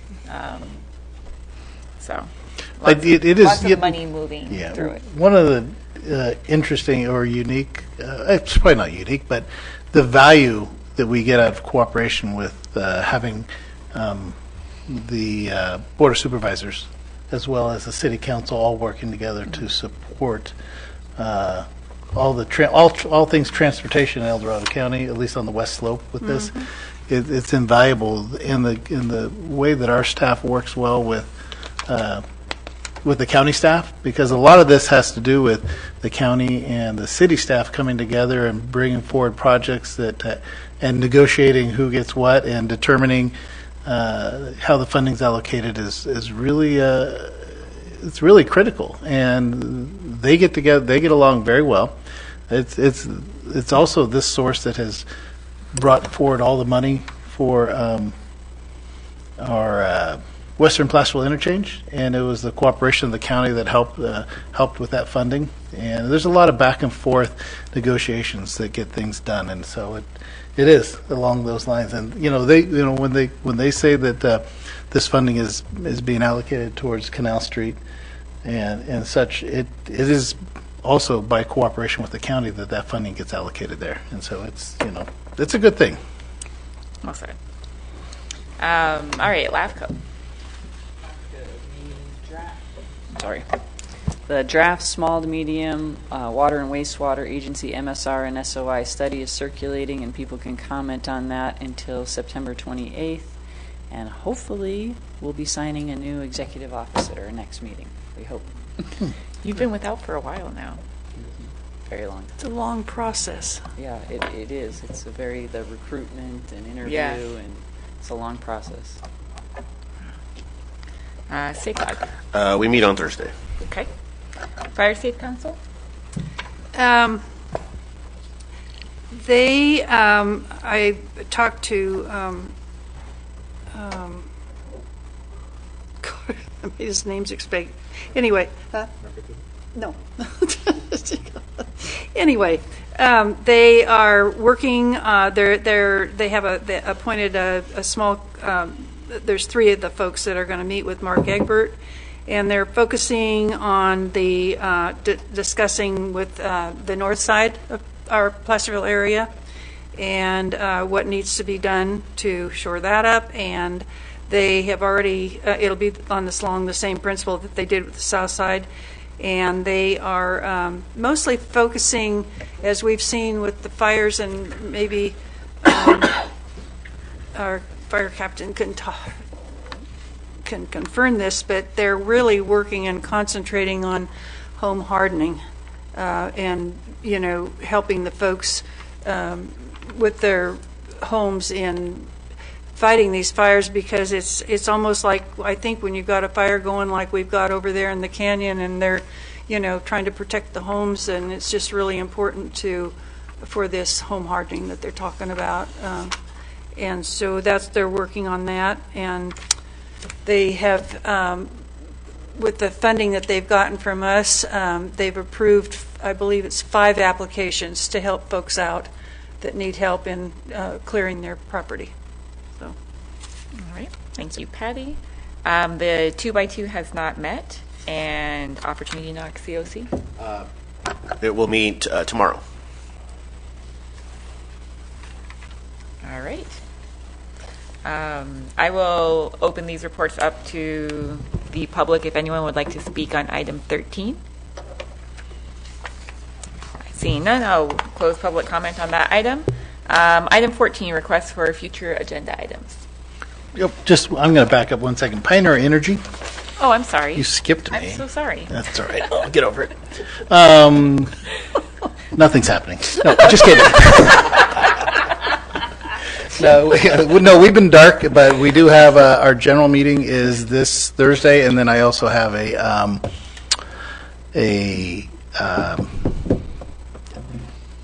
So It is lots of money moving through it. One of the interesting or unique, it's probably not unique, but the value that we get out of cooperation with having the Board of Supervisors as well as the City Council all working together to support all things transportation in El Dorado County, at least on the west slope with this. It's invaluable in the way that our staff works well with the county staff, because a lot of this has to do with the county and the city staff coming together and bringing forward projects that and negotiating who gets what and determining how the funding's allocated is really it's really critical, and they get together, they get along very well. It's also this source that has brought forward all the money for our Western Placerville interchange, and it was the cooperation of the county that helped with that funding. And there's a lot of back and forth negotiations that get things done, and so it is along those lines. And when they say that this funding is being allocated towards Canal Street and such, it is also by cooperation with the county that funding gets allocated there, and so it's a good thing. Well said. All right, LAFCO. Sorry. The draft small to medium water and wastewater agency MSR and SOI study is circulating, and people can comment on that until September 28th. And hopefully we'll be signing a new executive officer at our next meeting. We hope. You've been without for a while now. Very long. It's a long process. Yeah, it is. It's the recruitment and interview, and it's a long process. SafeCog. We meet on Thursday. Okay. Fire Safe Council? I talked to, his name's expect. Anyway, no. Anyway, they are working. They appointed a small. There's 3 of the folks that are going to meet with Mark Egbert, and they're focusing on the discussing with the north side of our Placerville area and what needs to be done to shore that up. And they have already. It'll be along the same principle that they did with the south side. And they are mostly focusing, as we've seen with the fires, and maybe our fire captain can confirm this, but they're really working and concentrating on home hardening and, helping the folks with their homes in fighting these fires, because it's almost like, I think, when you've got a fire going like we've got over there in the canyon, and they're trying to protect the homes, and it's just really important for this home hardening that they're talking about, and so they're working on that. And they have with the funding that they've gotten from us, they've approved, I believe it's 5 applications to help folks out that need help in clearing their property. All right. Thank you, Patty. The 2x2 has not met, and Opportunity Knock COC? It will meet tomorrow. All right. I will open these reports up to the public if anyone would like to speak on item 13. Seeing none, I'll close public comment on that item. Item 14, requests for future agenda items. Yep. I'm going to back up 1 second. Pioneer Energy. Oh, I'm sorry. You skipped me. I'm so sorry. That's all right. I'll get over it. Nothing's happening. No, just kidding. No, we've been dark, but we do have our general meeting is this Thursday, and then I also have a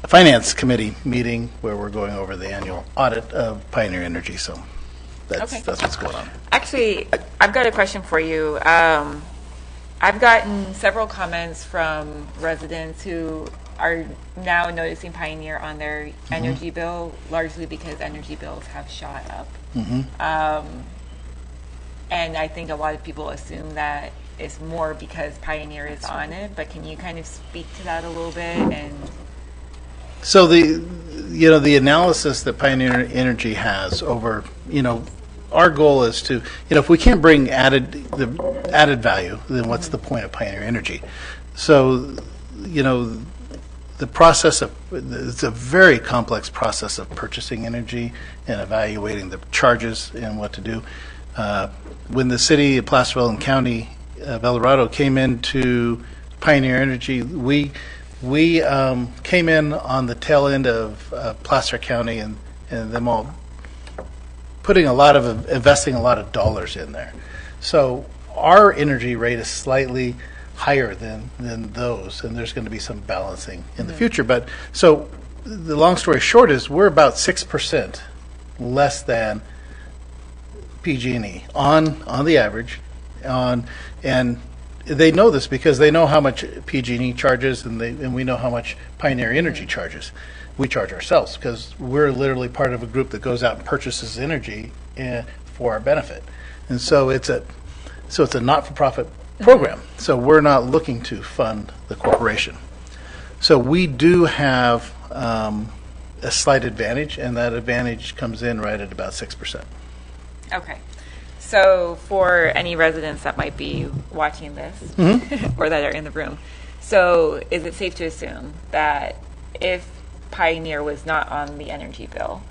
finance committee meeting where we're going over the annual audit of Pioneer Energy. So that's what's going on. Actually, I've got a question for you. I've gotten several comments from residents who are now noticing Pioneer on their energy bill, largely because energy bills have shot up. And I think a lot of people assume that it's more because Pioneer is on it, but can you kind of speak to that a little bit? And So the analysis that Pioneer Energy has over, our goal is to, if we can't bring added value, then what's the point of Pioneer Energy? So, the process it's a very complex process of purchasing energy and evaluating the charges and what to do. When the city of Placerville and county of El Dorado came into Pioneer Energy, we came in on the tail end of Placer County and them all investing a lot of dollars in there. So our energy rate is slightly higher than those, and there's going to be some balancing in the future. But so the long story short is we're about 6% less than PG&E on the average, and they know this because they know how much PG&E charges, and we know how much Pioneer Energy charges. We charge ourselves because we're literally part of a group that goes out and purchases energy for our benefit, and so it's a not-for-profit program. So we're not looking to fund the corporation. So we do have a slight advantage, and that advantage comes in right at about 6%. okay. So for any residents that might be watching this or that are in the room, so is it safe to assume that if Pioneer was not on the energy bill,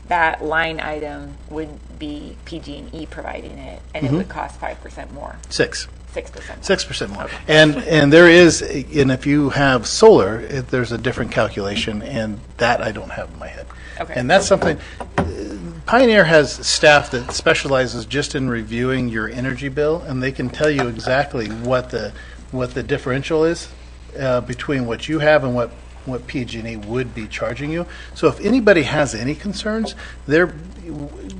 that line item would be PG&E providing it, and it would cost 5% more? 6%. 6% more. 6% more. And there is, and if you have solar, there's a different calculation, and that I don't have in my head. Okay. And that's something, Pioneer has staff that specializes just in reviewing your energy bill, and they can tell you exactly what the differential is between what you have and what PG&E would be charging you. So if anybody has any concerns, what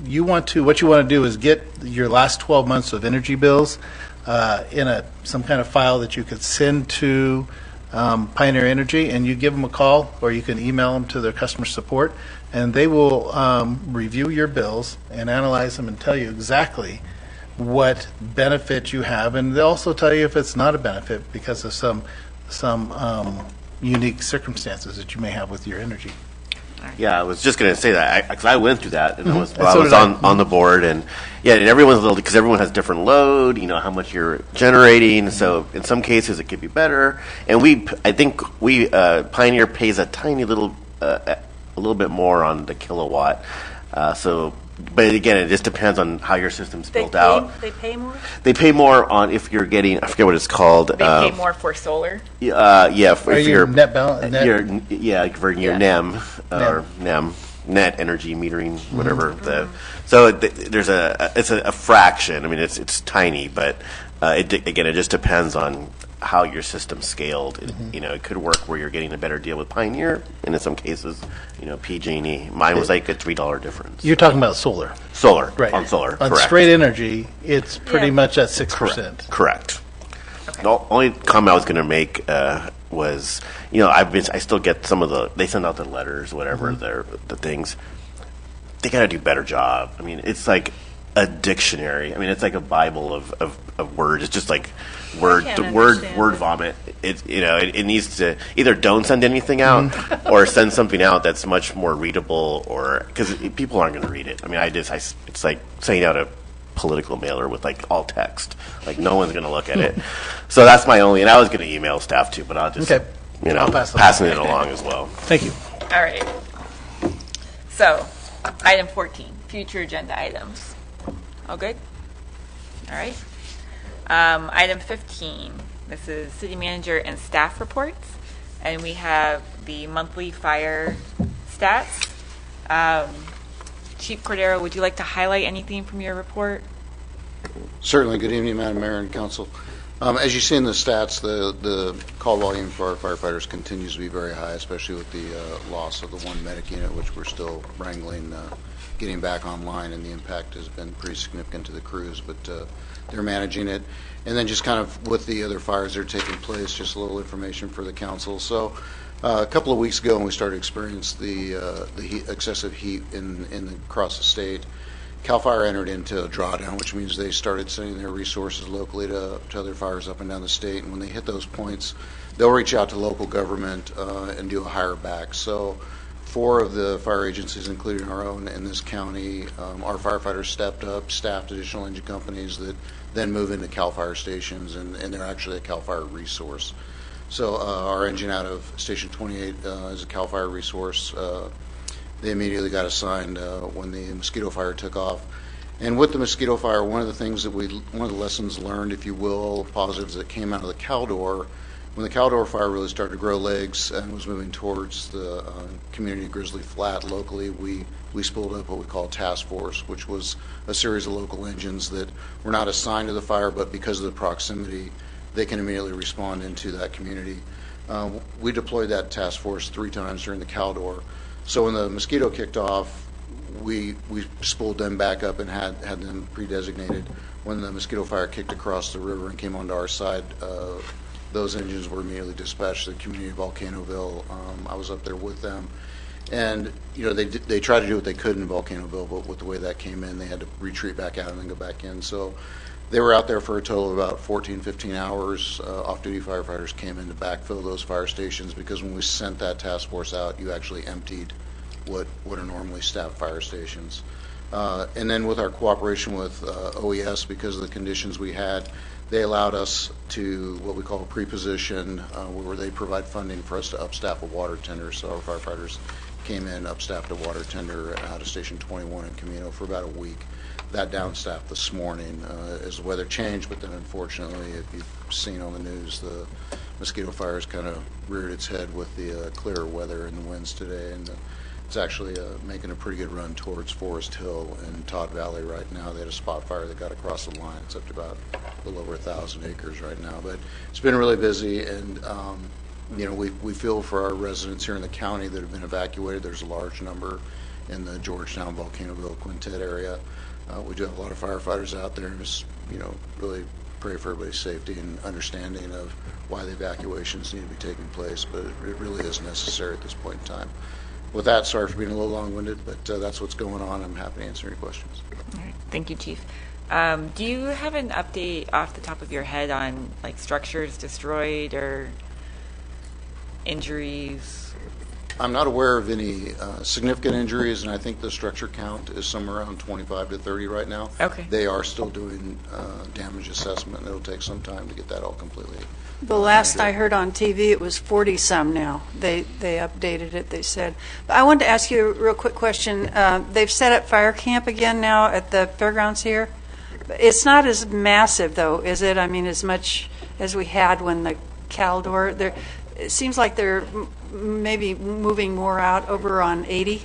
you want to do is get your last 12 months of energy bills in some kind of file that you could send to Pioneer Energy, and you give them a call, or you can email them to their customer support, and they will review your bills and analyze them and tell you exactly what benefit you have, and they'll also tell you if it's not a benefit because of some unique circumstances that you may have with your energy. Yeah, I was just going to say that because I went through that, and I was So on the board, and and everyone's a little, because everyone has different load, how much you're generating. So in some cases it could be better, and I think Pioneer pays a tiny little, a little bit more on the kilowatt. But again, it just depends on how your system's built out. They pay more? They pay more on if you're getting, I forget what it's called. They pay more for solar? Yeah, for your net balance. For your NEM or NEM, net energy metering, whatever. So it's a fraction. I mean, it's tiny, but it just depends on how your system's scaled. It could work where you're getting a better deal with Pioneer, and in some cases, PG&E. Mine was like a $3 difference. You're talking about solar. Solar, right? On solar, on correct. Straight energy, it's pretty much at 6%. Correct. Okay. The only comment I was going to make was, I still get some of they send out the letters, whatever, the things. They got to do a better job. I mean, it's like a dictionary. I mean, it's like a Bible of words. It's just like word vomit. It needs to either don't send anything out or send something out that's much more readable, or because people aren't going to read it. I mean, it's like sending out a political mailer with like all text. Like no one's going to look at it. So that's my only. And I was going to email staff too, but I'll just passing it along as well. Thank you. All right. So, item 14, future agenda items. All good? All right. Item 15, this is city manager and staff reports, and we have the monthly fire stats. Chief Cordero, would you like to highlight anything from your report? Certainly. Good evening, Madam Mayor and Council. As you see in the stats, the call volume for our firefighters continues to be very high, especially with the loss of the one medic unit, which we're still wrangling, getting back online, and the impact has been pretty significant to the crews, but they're managing it. And then just kind of with the other fires that are taking place, just a little information for the council. So a couple of weeks ago when we started experiencing the excessive heat across the state, CAL FIRE entered into a drawdown, which means they started sending their resources locally to other fires up and down the state. And when they hit those points, they'll reach out to local government and do a hire back. So 4 of the fire agencies, including our own in this county, our firefighters stepped up, staffed additional engine companies that then move into CAL FIRE stations, and they're actually a CAL FIRE resource. So our engine out of Station 28 is a CAL FIRE resource. They immediately got assigned when the Mosquito Fire took off. And with the Mosquito Fire, one of the lessons learned, if you will, positives that came out of the Caldor, when the Caldor Fire really started to grow legs and was moving towards the community of Grizzly Flat locally, we spooled up what we call a task force, which was a series of local engines that were not assigned to the fire, but because of the proximity, they can immediately respond into that community. We deployed that task force 3 times during the Caldor. So when the Mosquito kicked off, we spooled them back up and had them pre-designated. When the Mosquito Fire kicked across the river and came onto our side, those engines were immediately dispatched to the community of Volcanoville. I was up there with them. And, they tried to do what they could in Volcanoville, but with the way that came in, they had to retreat back out and then go back in. So they were out there for a total of about 14, 15 hours. Off-duty firefighters came in to backfill those fire stations, because when we sent that task force out, you actually emptied what are normally staffed fire stations. And then with our cooperation with OES, because of the conditions we had, they allowed us to what we call a pre-position, where they provide funding for us to upstaff a water tender. So our firefighters came in, upstaffed a water tender out of Station 21 in Camino for about a week. That downstaffed this morning as the weather changed, but then unfortunately, if you've seen on the news, the Mosquito Fire has kind of reared its head with the clearer weather and the winds today, and it's actually making a pretty good run towards Forest Hill and Todd Valley right now. They had a spot fire that got across the line. It's up to about a little over 1,000 acres right now, but it's been really busy, and we feel for our residents here in the county that have been evacuated. There's a large number in the Georgetown, Volcanoville, Quintet area. We do have a lot of firefighters out there, and just really pray for everybody's safety and understanding of why the evacuations need to be taking place, but it really is necessary at this point in time. With that, sorry for being a little long-winded, but that's what's going on. I'm happy to answer any questions. All right. Thank you, Chief. Do you have an update off the top of your head on structures destroyed or injuries? I'm not aware of any significant injuries, and I think the structure count is somewhere around 25 to 30 right now. Okay. They are still doing damage assessment, and it'll take some time to get that all completely. The last I heard on TV, it was 40-some now. They updated it, they said. But I wanted to ask you a real quick question. They've set up fire camp again now at the fairgrounds here. It's not as massive, though, is it? I mean, as much as we had when the Caldor. It seems like they're maybe moving more out over on 80.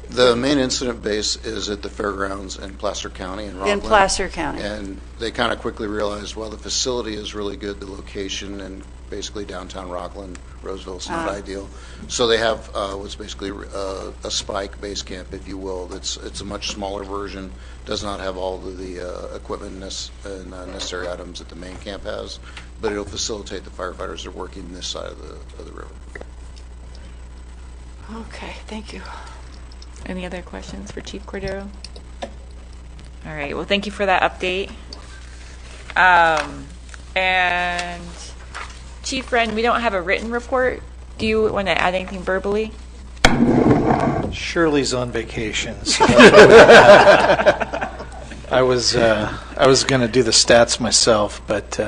The main incident base is at the fairgrounds in Placer County in Rockland. In Placer County. And they kind of quickly realized, well, the facility is really good, the location, and basically downtown Rockland, Roseville is not ideal. So they have what's basically a spike base camp, if you will. It's a much smaller version, does not have all of the equipment and necessary items that the main camp has, but it'll facilitate the firefighters that are working this side of the river. Okay, thank you. Any other questions for Chief Cordero? All right. Well, thank you for that update. And Chief Wren, we don't have a written report. Do you want to add anything verbally? Shirley's on vacation. So I was going to do the stats myself, but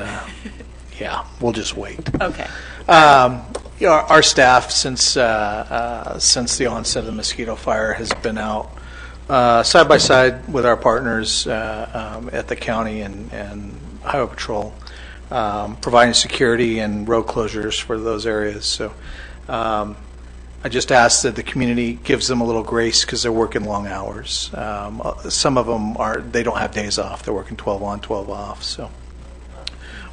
yeah, we'll just wait. Okay. Our staff, since the onset of the Mosquito Fire, has been out side by side with our partners at the county and Highway Patrol, providing security and road closures for those areas. So I just ask that the community gives them a little grace because they're working long hours. Some of them they don't have days off. They're working 12 on, 12 off. So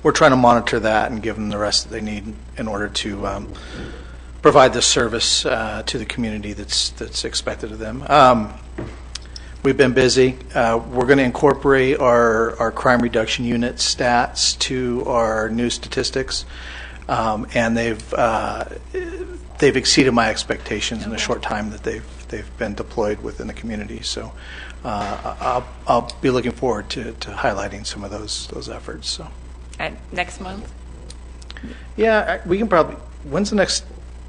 we're trying to monitor that and give them the rest that they need in order to provide this service to the community that's expected of them. We've been busy. We're going to incorporate our crime reduction unit stats to our new statistics, and they've they've exceeded my expectations in the short time that they've been deployed within the community. So I'll be looking forward to highlighting some of those efforts. So. And next month? Yeah, we can probably. When's the next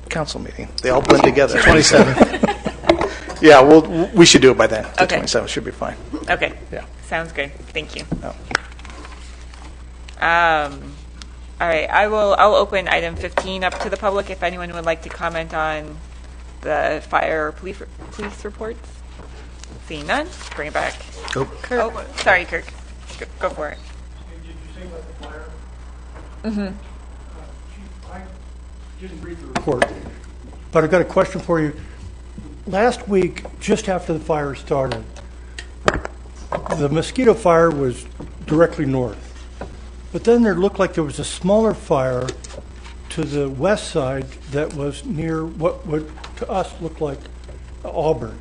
council meeting? They all blend together. 27th. Yeah, we should do it by then. The Okay. 27th should be fine. Okay. Yeah. Sounds good. Thank you. Oh. All right, I'll open item 15 up to the public if anyone would like to comment on the fire or police reports. Seeing none, bring it back. Oh. Kirk. Oh, sorry, Kirk. Go for it. Did you say about the fire? Mm-hmm. I didn't read the report, but I've got a question for you. Last week, just after the fire started, the Mosquito Fire was directly north. But then there looked like there was a smaller fire to the west side that was near what would to us look like Auburn.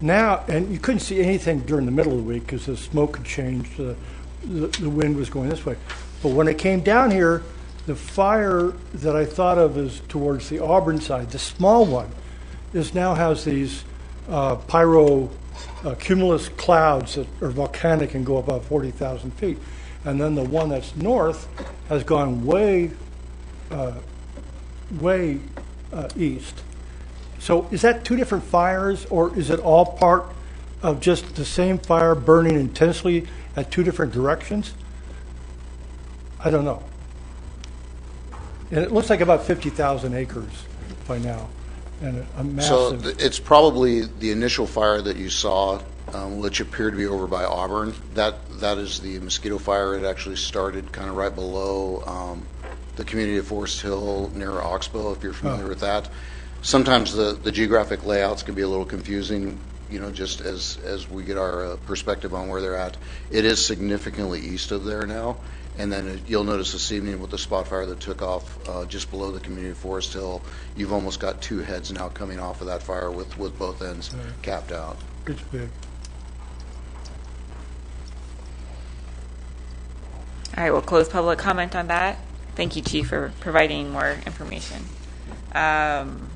Now, and you couldn't see anything during the middle of the week because the smoke had changed, the wind was going this way. But when it came down here, the fire that I thought of as towards the Auburn side, the small one, now has these cumulus clouds that are volcanic and go above 40,000 feet. And then the one that's north has gone way east. So is that two different fires, or is it all part of just the same fire burning intensely at two different directions? I don't know. And it looks like about 50,000 acres by now, and a massive. So it's probably the initial fire that you saw, which appeared to be over by Auburn. That is the Mosquito Fire. It actually started kind of right below the community of Forest Hill near Oxbow, if you're familiar with that. Sometimes the geographic layouts can be a little confusing, just as we get our perspective on where they're at. It is significantly east of there now. And then you'll notice this evening with the spot fire that took off just below the community of Forest Hill, you've almost got two heads now coming off of that fire with both ends capped out. It's big. All right, we'll close public comment on that. Thank you, Chief, for providing more information. And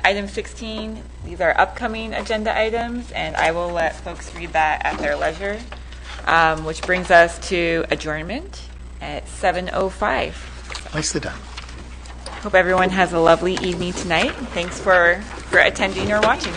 item 16, these are upcoming agenda items, and I will let folks read that at their leisure, which brings us to adjournment at 7:05. Nicely done. Hope everyone has a lovely evening tonight. Thanks for attending or watching.